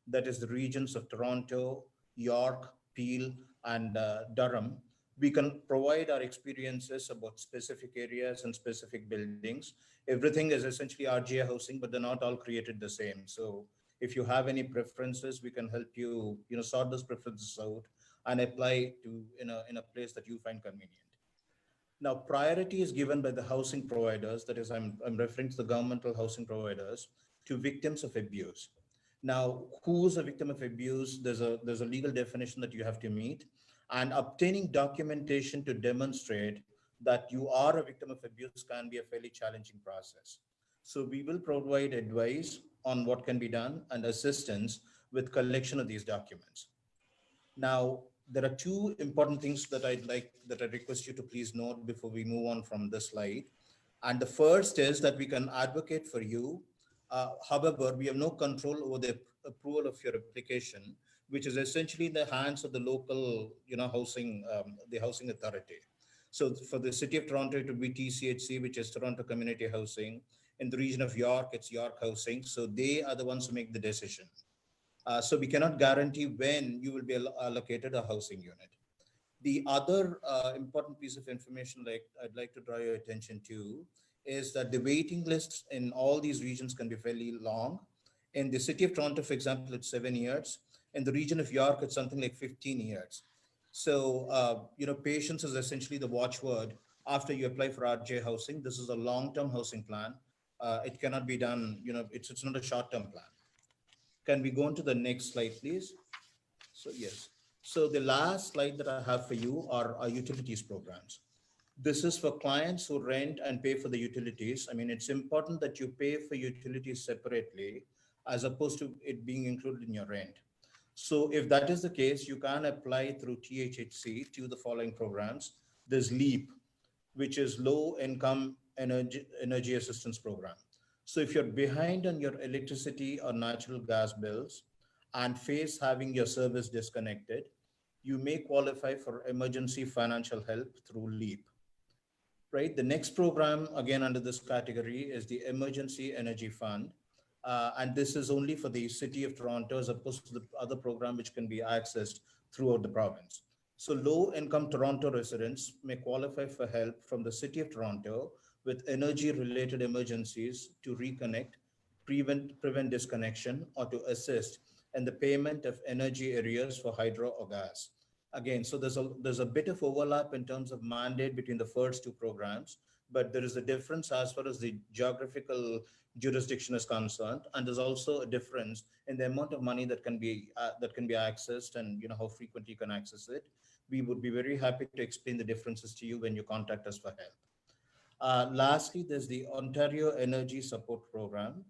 that is the regions of Toronto, York, Peel, and Durham, we can provide our experiences about specific areas and specific buildings. Everything is essentially RGI housing, but they're not all created the same. So if you have any preferences, we can help you, sort those preferences out and apply to in a place that you find convenient. Now, priority is given by the housing providers, that is, I'm referring to the governmental housing providers, to victims of abuse. Now, who's a victim of abuse? There's a legal definition that you have to meet, and obtaining documentation to demonstrate that you are a victim of abuse can be a fairly challenging process. So we will provide advice on what can be done and assistance with collection of these documents. Now, there are two important things that I request you to please note before we move on from this slide. And the first is that we can advocate for you. However, we have no control over the approval of your application, which is essentially in the hands of the local, the housing authority. So for the city of Toronto, it would be TCHC, which is Toronto Community Housing. In the region of York, it's York Housing. So they are the ones who make the decision. So we cannot guarantee when you will be allocated a housing unit. The other important piece of information I'd like to draw your attention to is that the waiting lists in all these regions can be fairly long. In the city of Toronto, for example, it's 7 years. In the region of York, it's something like 15 years. So, patience is essentially the watchword after you apply for RJ housing. This is a long-term housing plan. It cannot be done, it's not a short-term plan. Can we go on to the next slide, please? So yes. So the last slide that I have for you are our utilities programs. This is for clients who rent and pay for the utilities. I mean, it's important that you pay for utilities separately as opposed to it being included in your rent. So if that is the case, you can apply through THHC to the following programs. There's LEAP, which is Low Income Energy Assistance Program. So if you're behind on your electricity or natural gas bills and face having your service disconnected, you may qualify for emergency financial help through LEAP. Right. The next program, again, under this category is the Emergency Energy Fund. And this is only for the city of Toronto as opposed to the other program which can be accessed throughout the province. So low income Toronto residents may qualify for help from the city of Toronto with energy related emergencies to reconnect, prevent disconnection, or to assist and the payment of energy arrears for hydro or gas. Again, so there's a bit of overlap in terms of mandate between the first two programs, but there is a difference as far as the geographical jurisdiction is concerned, and there's also a difference in the amount of money that can be accessed, and how frequently you can access it. We would be very happy to explain the differences to you when you contact us for help. Lastly, there's the Ontario Energy Support Program.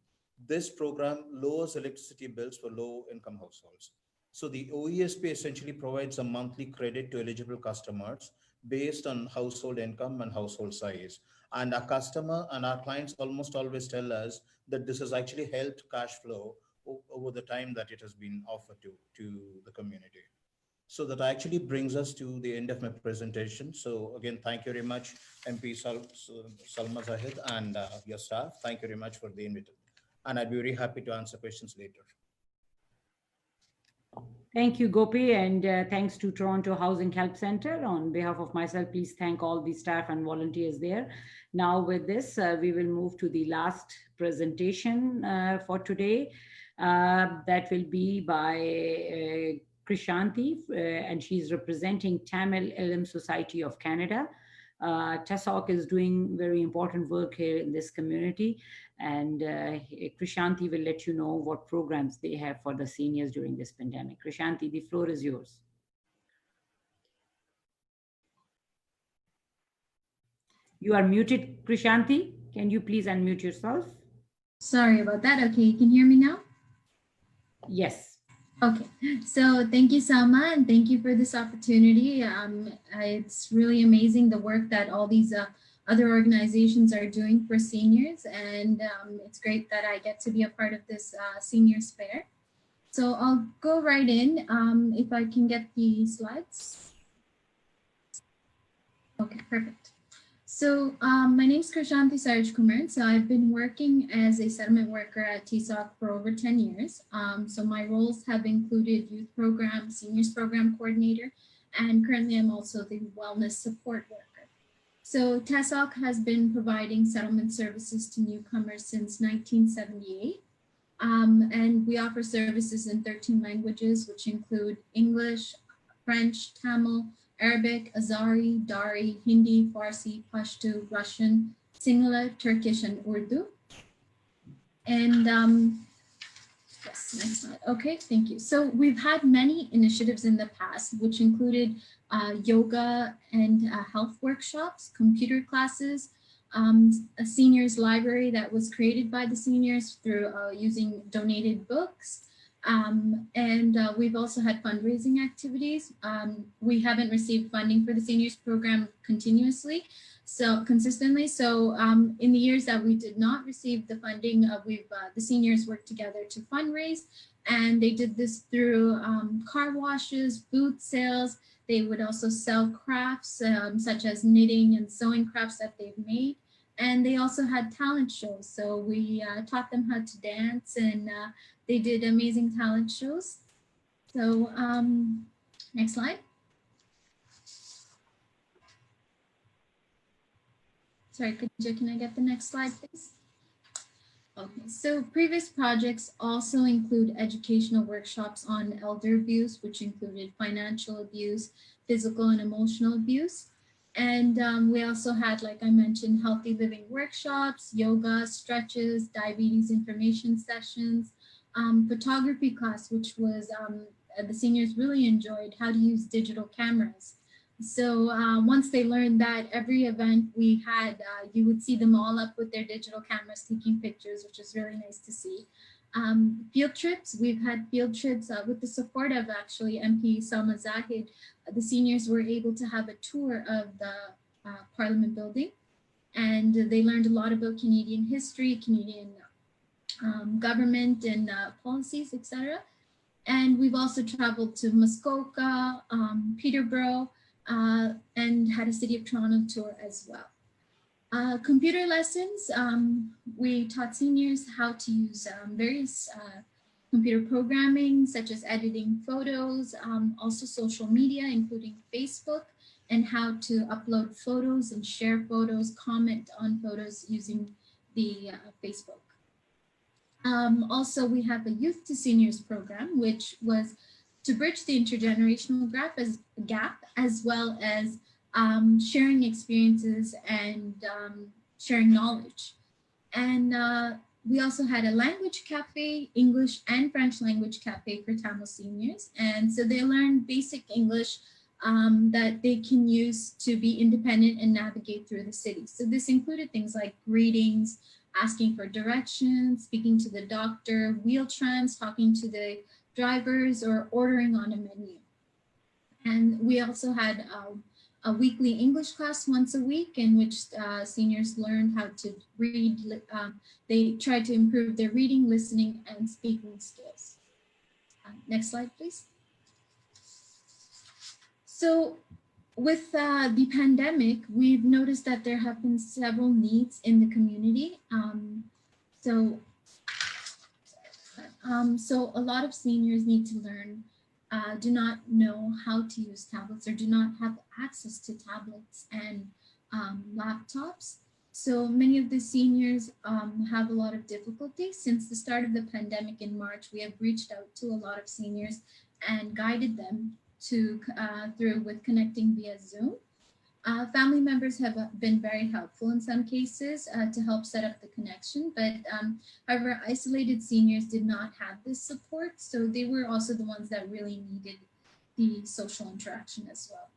This program lowers electricity bills for low-income households. So the OESP essentially provides a monthly credit to eligible customers based on household income and household size. And our customer and our clients almost always tell us that this has actually helped cash flow over the time that it has been offered to the community. So that actually brings us to the end of my presentation. So again, thank you very much, MP Salma Zahid and your staff. Thank you very much for the invitation. And I'd be very happy to answer questions later. Thank you, Gopi, and thanks to Toronto Housing Help Center. On behalf of myself, please thank all the staff and volunteers there. Now with this, we will move to the last presentation for today. That will be by Krishanti, and she's representing Tamil Ilm Society of Canada. TESOC is doing very important work here in this community, and Krishanti will let you know what programs they have for the seniors during this pandemic. Krishanti, the floor is yours. You are muted, Krishanti. Can you please unmute yourself? Sorry about that. Okay, you can hear me now? Yes. Okay, so thank you, Salma, and thank you for this opportunity. It's really amazing the work that all these other organizations are doing for seniors, and it's great that I get to be a part of this Seniors Fair. So I'll go right in, if I can get the slides. Okay, perfect. So my name is Krishanti Saraj Kumar. So I've been working as a settlement worker at TESOC for over 10 years. So my roles have included youth program, seniors program coordinator, and currently I'm also the wellness support worker. So TESOC has been providing settlement services to newcomers since 1978. And we offer services in 13 languages, which include English, French, Tamil, Arabic, Azari, Dari, Hindi, Farsi, Pashto, Russian, Sinhala, Turkish, and Urdu. And yes, next slide. Okay, thank you. So we've had many initiatives in the past, which included yoga and health workshops, computer classes, a seniors library that was created by the seniors through using donated books. And we've also had fundraising activities. We haven't received funding for the seniors program consistently. So in the years that we did not receive the funding, the seniors worked together to fundraise, and they did this through car washes, boot sales. They would also sell crafts such as knitting and sewing crafts that they've made. And they also had talent shows. So we taught them how to dance, and they did amazing talent shows. So next slide. Sorry, can I get the next slide, please? Okay, so previous projects also include educational workshops on elder abuse, which included financial abuse, physical and emotional abuse. And we also had, like I mentioned, healthy living workshops, yoga, stretches, diabetes information sessions, photography class, which was the seniors really enjoyed how to use digital cameras. So once they learned that, every event we had, you would see them all up with their digital cameras taking pictures, which is really nice to see. Field trips, we've had field trips with the support of actually MP Salma Zahid. The seniors were able to have a tour of the Parliament building, and they learned a lot about Canadian history, Canadian government and policies, etc. And we've also traveled to Muskoka, Peterborough, and had a City of Toronto tour as well. Computer lessons, we taught seniors how to use various computer programming, such as editing photos, also social media, including Facebook, and how to upload photos and share photos, comment on photos using the Facebook. Also, we have a Youth to Seniors program, which was to bridge the intergenerational gap as well as sharing experiences and sharing knowledge. And we also had a language cafe, English and French language cafe for Tamil seniors. And so they learned basic English that they can use to be independent and navigate through the city. So this included things like greetings, asking for directions, speaking to the doctor, wheel trams, talking to the drivers, or ordering on a menu. And we also had a weekly English class once a week in which seniors learned how to read. They tried to improve their reading, listening, and speaking skills. Next slide, please. So with the pandemic, we've noticed that there have been several needs in the community. So a lot of seniors need to learn, do not know how to use tablets or do not have access to tablets and laptops. So many of the seniors have a lot of difficulty. Since the start of the pandemic in March, we have reached out to a lot of seniors and guided them through with connecting via Zoom. Family members have been very helpful in some cases to help set up the connection, but however, isolated seniors did not have this support, so they were also the ones that really needed the social interaction as well.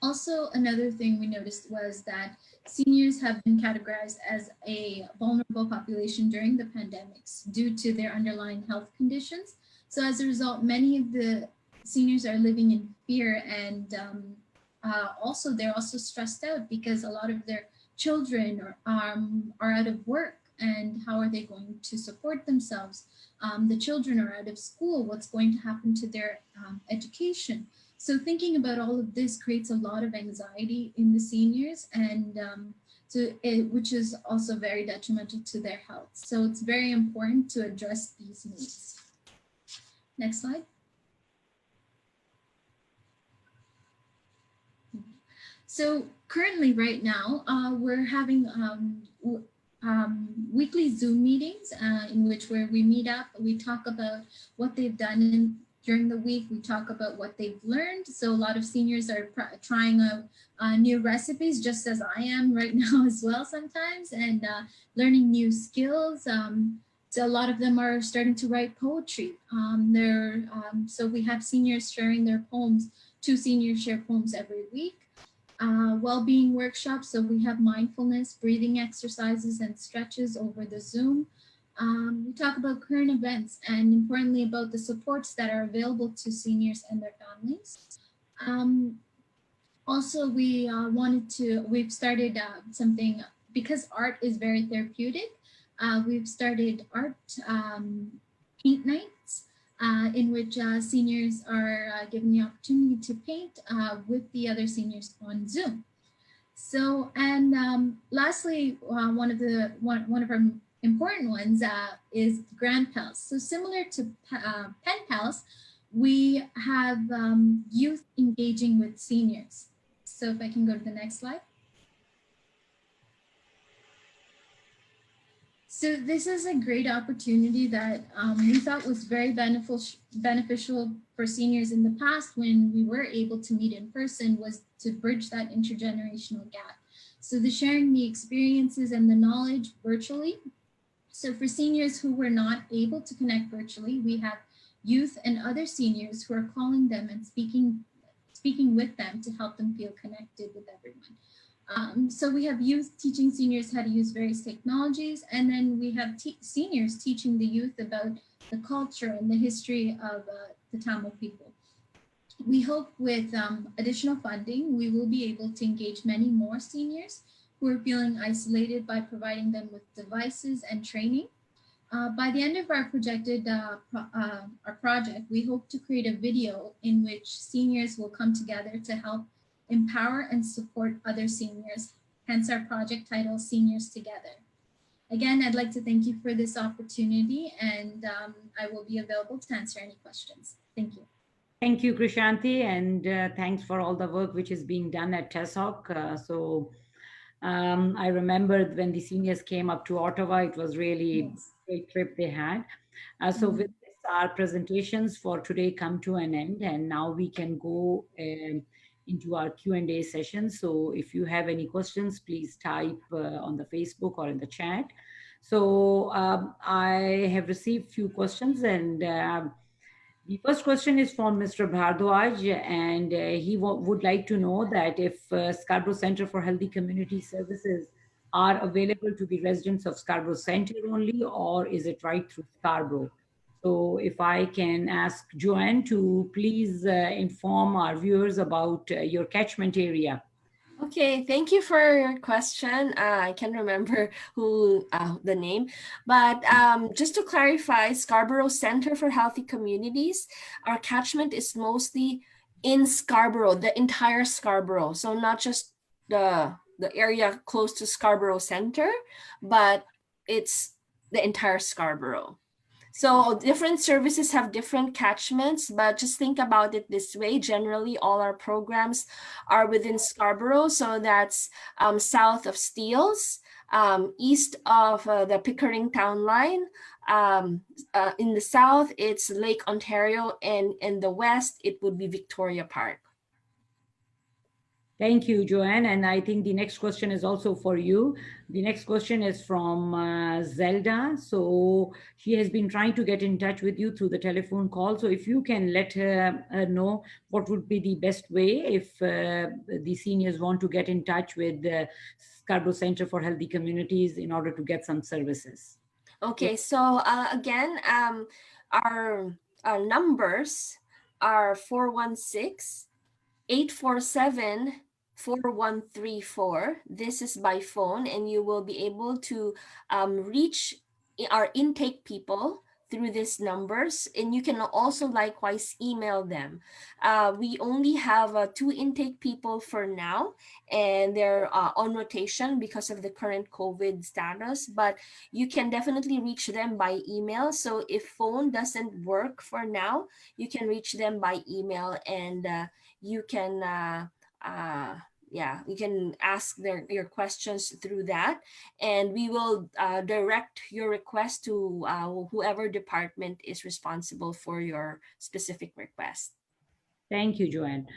Also, another thing we noticed was that seniors have been categorized as a vulnerable population during the pandemics due to their underlying health conditions. So as a result, many of the seniors are living in fear, and also they're also stressed out because a lot of their children are out of work, and how are they going to support themselves? The children are out of school. What's going to happen to their education? So thinking about all of this creates a lot of anxiety in the seniors, and which is also very detrimental to their health. So it's very important to address these needs. Next slide. So currently, right now, we're having weekly Zoom meetings in which we meet up, we talk about what they've done during the week, we talk about what they've learned. So a lot of seniors are trying out new recipes, just as I am right now as well sometimes, and learning new skills. So a lot of them are starting to write poetry. So we have seniors sharing their poems. 2 seniors share poems every week. Well-being workshops, so we have mindfulness, breathing exercises, and stretches over the Zoom. We talk about current events and importantly about the supports that are available to seniors and their families. Also, we've started something, because art is very therapeutic, we've started art paint nights, in which seniors are given the opportunity to paint with the other seniors on Zoom. So, and lastly, one of our important ones is Grand Pals. So similar to Pen Pals, we have youth engaging with seniors. So if I can go to the next slide. So this is a great opportunity that we thought was very beneficial for seniors in the past when we were able to meet in person, was to bridge that intergenerational gap. So the sharing the experiences and the knowledge virtually. So for seniors who were not able to connect virtually, we have youth and other seniors who are calling them and speaking with them to help them feel connected with everyone. So we have youth teaching seniors how to use various technologies, and then we have seniors teaching the youth about the culture and the history of the Tamil people. We hope with additional funding, we will be able to engage many more seniors who are feeling isolated by providing them with devices and training. By the end of our project, we hope to create a video in which seniors will come together to help empower and support other seniors, hence our project title, Seniors Together. Again, I'd like to thank you for this opportunity, and I will be available to answer any questions. Thank you. Thank you, Krishanti, and thanks for all the work which is being done at TESOC. So I remember when the seniors came up to Ottawa, it was really Yes. a great trip they had. So with this, our presentations for today come to an end, and now we can go into our Q&A session. So if you have any questions, please type on the Facebook or in the chat. So I have received few questions, and the first question is from Mr. Bhardwaj, and he would like to know that if Scarborough Center for Healthy Community Services are available to the residents of Scarborough Center only, or is it right through Scarborough? So if I can ask Joanne to please inform our viewers about your catchment area. Okay, thank you for your question. I can't remember the name, but just to clarify, Scarborough Center for Healthy Communities, our catchment is mostly in Scarborough, the entire Scarborough. So not just the area close to Scarborough Center, but it's the entire Scarborough. So different services have different catchments, but just think about it this way. Generally, all our programs are within Scarborough. So that's south of Steeles, east of the Pickering Town Line. In the south, it's Lake Ontario, and in the west, it would be Victoria Park. Thank you, Joanne. And I think the next question is also for you. The next question is from Zelda. So she has been trying to get in touch with you through the telephone call. So if you can let her know what would be the best way if the seniors want to get in touch with the Scarborough Center for Healthy Communities in order to get some services. Okay, so again, our numbers are 416-847-4134. This is by phone, and you will be able to reach our intake people through these numbers, and you can also likewise email them. We only have 2 intake people for now, and they're on rotation because of the current COVID status, but you can definitely reach them by email. So if phone doesn't work for now, you can reach them by email, and you can you can ask your questions through that, and we will direct your request to whoever department is responsible for your specific request. Thank you, Joanne.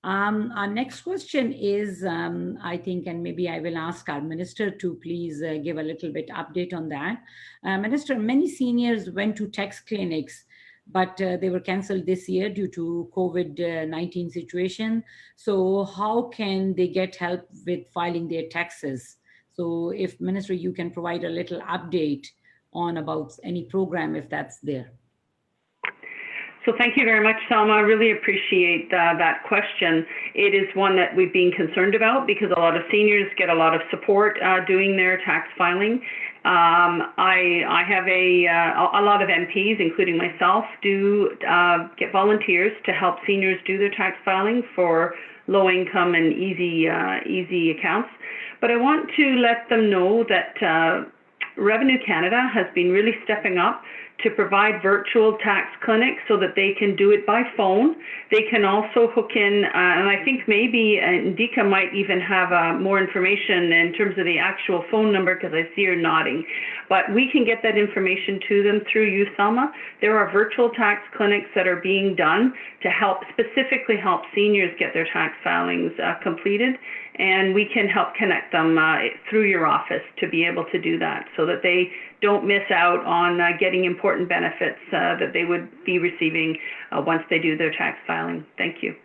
Our next question is, I think, and maybe I will ask our minister to please give a little bit update on that. Minister, many seniors went to tax clinics, but they were canceled this year due to COVID-19 situation. So how can they get help with filing their taxes? So if Minister, you can provide a little update on about any program, if that's there. So thank you very much, Salma. I really appreciate that question. It is one that we've been concerned about because a lot of seniors get a lot of support doing their tax filing. I have a lot of MPs, including myself, do get volunteers to help seniors do their tax filing for low income and easy accounts. But I want to let them know that Revenue Canada has been really stepping up to provide virtual tax clinics so that they can do it by phone. They can also hook in, and I think maybe Indika might even have more information in terms of the actual phone number because I see her nodding. But we can get that information to them through you, Selma. There are virtual tax clinics that are being done to specifically help seniors get their tax filings completed. And we can help connect them through your office to be able to do that so that they don't miss out on getting important benefits that they would be receiving once they do their tax filing. Thank you.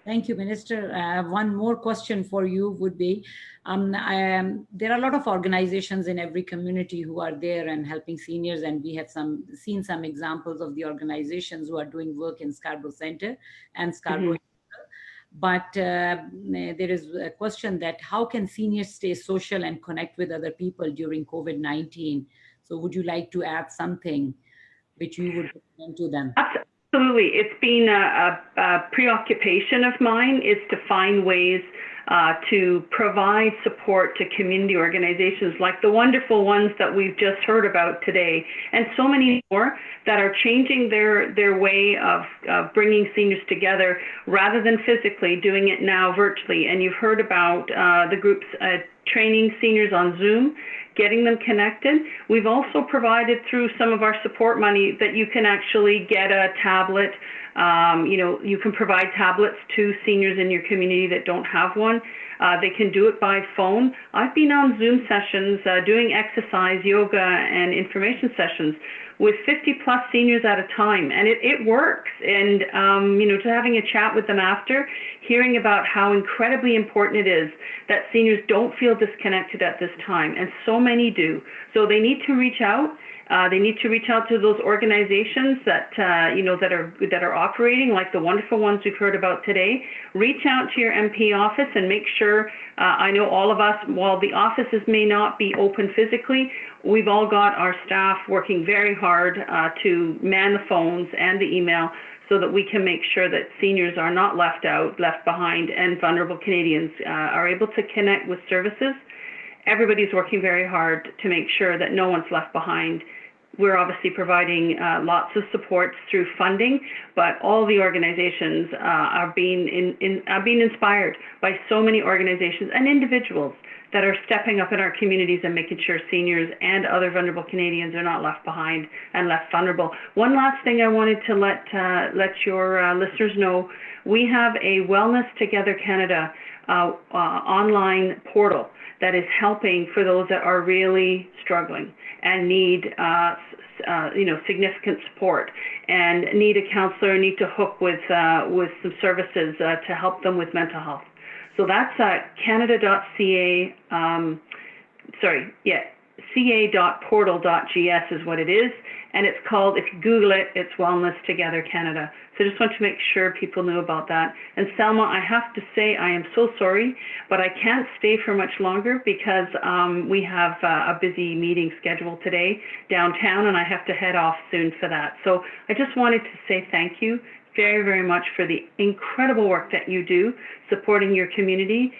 Thank you, Minister. One more question for you would be, there are a lot of organizations in every community who are there and helping seniors, and we have seen some examples of the organizations who are doing work in Scarborough Center and Scarborough. But there is a question that how can seniors stay social and connect with other people during COVID-19? So would you like to add something which you would recommend to them? Absolutely. It's been a preoccupation of mine is to find ways to provide support to community organizations like the wonderful ones that we've just heard about today, and so many more that are changing their way of bringing seniors together rather than physically, doing it now virtually. And you've heard about the groups training seniors on Zoom, getting them connected. We've also provided through some of our support money that you can actually get a tablet. You can provide tablets to seniors in your community that don't have one. They can do it by phone. I've been on Zoom sessions doing exercise, yoga, and information sessions with 50 plus seniors at a time, and it works. And to having a chat with them after, hearing about how incredibly important it is that seniors don't feel disconnected at this time, and so many do. So they need to reach out. They need to reach out to those organizations that that are operating, like the wonderful ones we've heard about today. Reach out to your MP office and make sure. I know all of us, while the offices may not be open physically, we've all got our staff working very hard to man the phones and the email so that we can make sure that seniors are not left out, left behind, and vulnerable Canadians are able to connect with services. Everybody's working very hard to make sure that no one's left behind. We're obviously providing lots of supports through funding, but all the organizations are being inspired by so many organizations and individuals that are stepping up in our communities and making sure seniors and other vulnerable Canadians are not left behind and left vulnerable. One last thing I wanted to let your listeners know, we have a Wellness Together Canada online portal that is helping for those that are really struggling and need significant support and need a counselor, need to hook with some services to help them with mental health. So that's canada.ca, ca.portal.gs is what it is. And it's called, if you Google it, it's Wellness Together Canada. So just want to make sure people knew about that. And Selma, I have to say, I am so sorry, but I can't stay for much longer because we have a busy meeting scheduled today downtown, and I have to head off soon for that. So I just wanted to say thank you very, very much for the incredible work that you do supporting your community.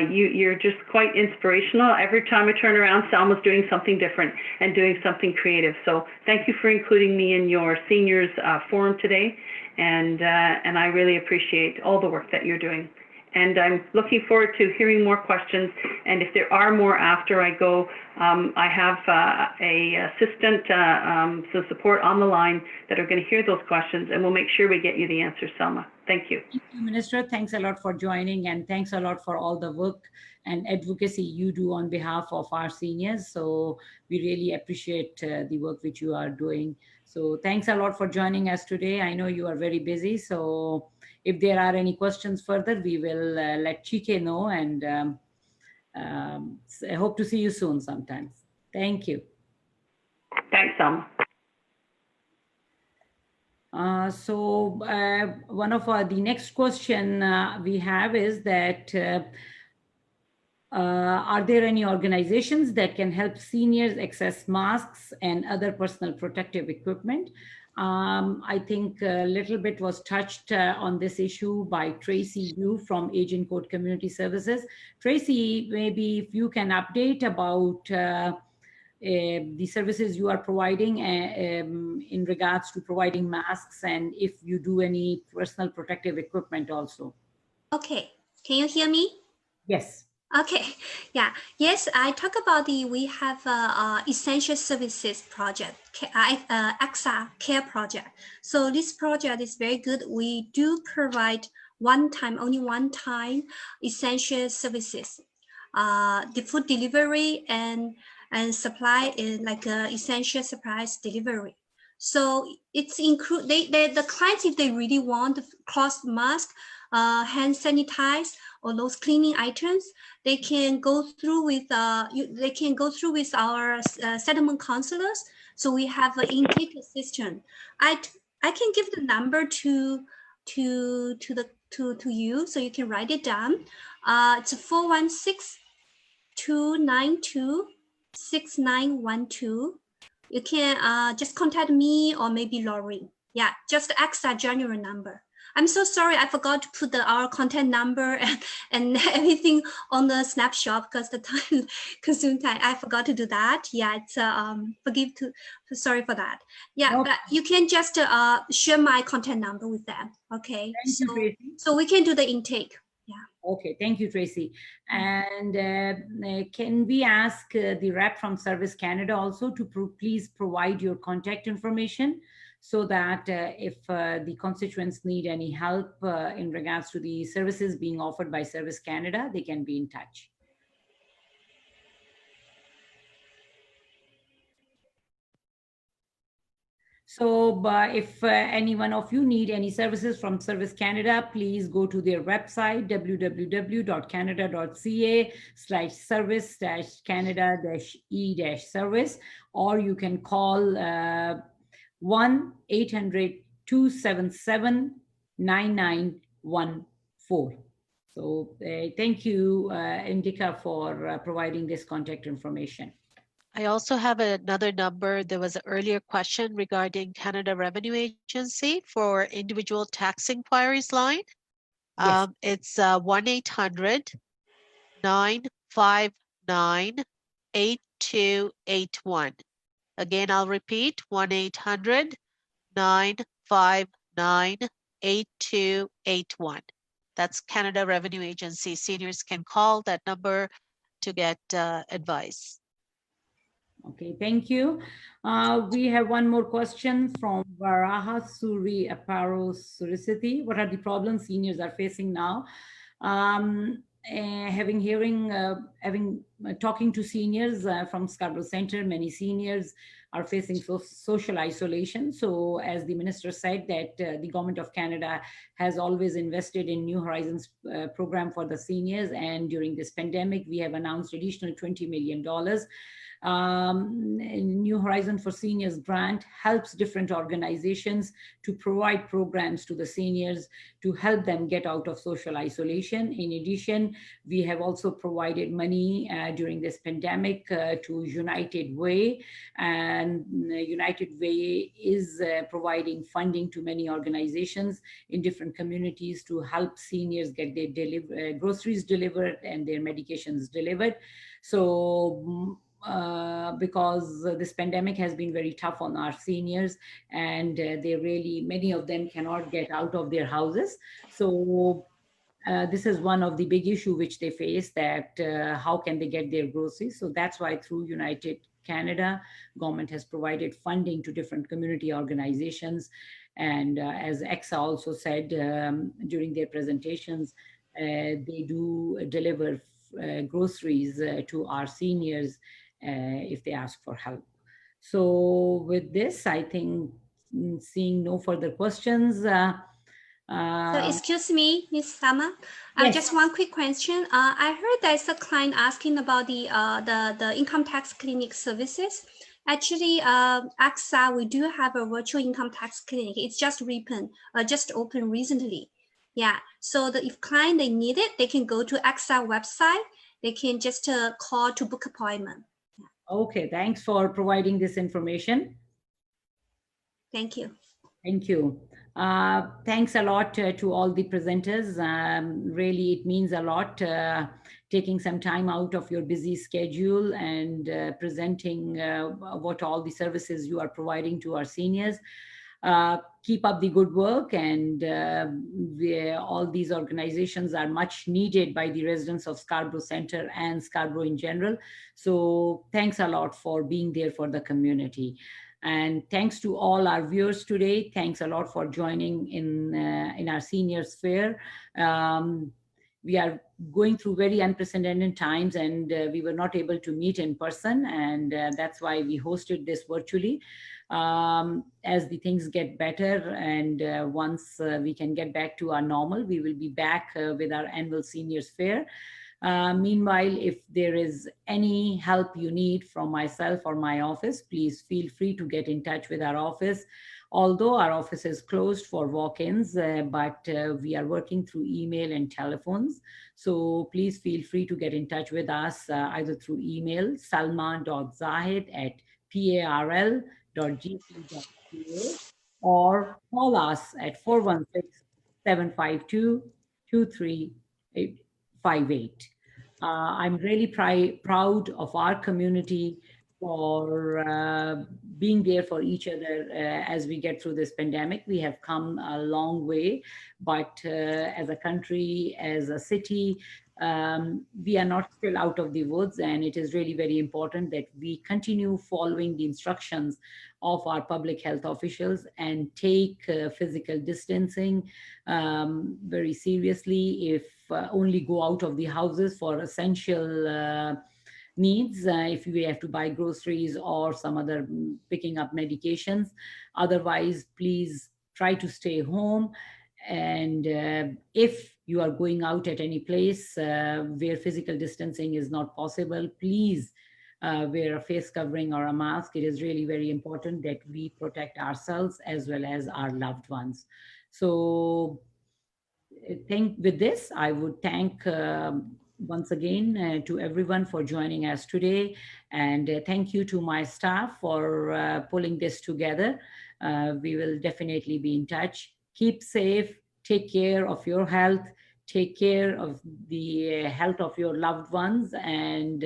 You're just quite inspirational. Every time I turn around, Salma's doing something different and doing something creative. So thank you for including me in your seniors forum today. And I really appreciate all the work that you're doing. And I'm looking forward to hearing more questions. And if there are more after I go, I have a assistant, some support on the line that are going to hear those questions, and we'll make sure we get you the answers, Selma. Thank you. Thank you, Minister. Thanks a lot for joining, and thanks a lot for all the work and advocacy you do on behalf of our seniors. So we really appreciate the work which you are doing. So thanks a lot for joining us today. I know you are very busy, so if there are any questions further, we will let Chike know, and I hope to see you soon sometime. Thank you. Thanks, Selma. One of the next question we have is that are there any organizations that can help seniors access masks and other personal protective equipment? I think a little bit was touched on this issue by Tracy Yu from Agincourt Community Services. Tracy, maybe if you can update about the services you are providing in regards to providing masks, and if you do any personal protective equipment also. Okay, can you hear me? Yes. Okay, yeah, yes, I talk about we have a essential services project, AXA Care project. So this project is very good. We do provide only one time essential services, the food delivery and supply is like essential supplies delivery. So it's include the clients, if they really want cloth mask, hand sanitize, or those cleaning items, they can go through with our settlement counselors. So we have an intake assistant. I can give the number to you, so you can write it down. It's 416-292-6912. You can just contact me or maybe Laurie. Yeah, just AXA general number. I'm so sorry. I forgot to put our contact number and everything on the snapshot because the time consumed time. I forgot to do that. Yeah, it's sorry for that. Yeah, No. but you can just share my contact number with them. Okay. Thank you, Tracy. So we can do the intake. Yeah. Okay, thank you, Tracy. And can we ask the rep from Service Canada also to please provide your contact information so that if the constituents need any help in regards to the services being offered by Service Canada, they can be in touch. So if any one of you need any services from Service Canada, please go to their website, www.canada.ca/service-canada-e-service, or you can call 1-800-277-9914. So thank you, Indica, for providing this contact information. I also have another number. There was an earlier question regarding Canada Revenue Agency for individual tax inquiries line. Yes. It's 1-800-959-8281. Again, I'll repeat, 1-800-959-8281. That's Canada Revenue Agency. Seniors can call that number to get advice. Okay, thank you. We have one more question from Varaha Suri Aparo Suricity. What are the problems seniors are facing now? Talking to seniors from Scarborough Center, many seniors are facing social isolation. So as the minister said that the government of Canada has always invested in New Horizons program for the seniors. And during this pandemic, we have announced additional $20 million. New Horizon for Seniors grant helps different organizations to provide programs to the seniors to help them get out of social isolation. In addition, we have also provided money during this pandemic to United Way, and United Way is providing funding to many organizations in different communities to help seniors get their groceries delivered and their medications delivered. So because this pandemic has been very tough on our seniors, and many of them cannot get out of their houses. So this is one of the big issue which they face, that how can they get their groceries? So that's why through United Canada, government has provided funding to different community organizations. And as EXA also said during their presentations, they do deliver groceries to our seniors if they ask for help. So with this, I think seeing no further questions. So excuse me, Ms. Sama, yes. Just one quick question. I heard there's a client asking about the income tax clinic services. Actually, AXA, we do have a virtual income tax clinic. It's just opened recently. Yeah, so if client they need it, they can go to AXA website. They can just call to book appointment. Okay, thanks for providing this information. Thank you. Thank you. Thanks a lot to all the presenters. Really, it means a lot taking some time out of your busy schedule and presenting what all the services you are providing to our seniors. Keep up the good work, and all these organizations are much needed by the residents of Scarborough Center and Scarborough in general. So thanks a lot for being there for the community. And thanks to all our viewers today. Thanks a lot for joining in our Seniors Fair. We are going through very unprecedented times, and we were not able to meet in person, and that's why we hosted this virtually. As the things get better, and once we can get back to our normal, we will be back with our annual Seniors Fair. Meanwhile, if there is any help you need from myself or my office, please feel free to get in touch with our office. Although our office is closed for walk-ins, but we are working through email and telephones. So please feel free to get in touch with us either through email, salma.zahid@parl.gc.ca, or call us at 416 752-2358. I'm really proud of our community for being there for each other as we get through this pandemic. We have come a long way, but as a country, as a city, we are not still out of the woods, and it is really very important that we continue following the instructions of our public health officials and take physical distancing very seriously. If only go out of the houses for essential needs, if we have to buy groceries or some other picking up medications. Otherwise, please try to stay home. And if you are going out at any place where physical distancing is not possible, please wear a face covering or a mask. It is really very important that we protect ourselves as well as our loved ones. So with this, I would thank once again to everyone for joining us today. And thank you to my staff for pulling this together. We will definitely be in touch. Keep safe, take care of your health, take care of the health of your loved ones, and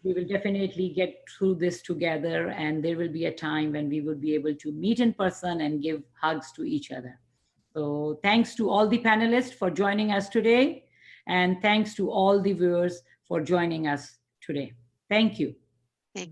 we will definitely get through this together, and there will be a time when we will be able to meet in person and give hugs to each other. So thanks to all the panelists for joining us today, and thanks to all the viewers for joining us today. Thank you.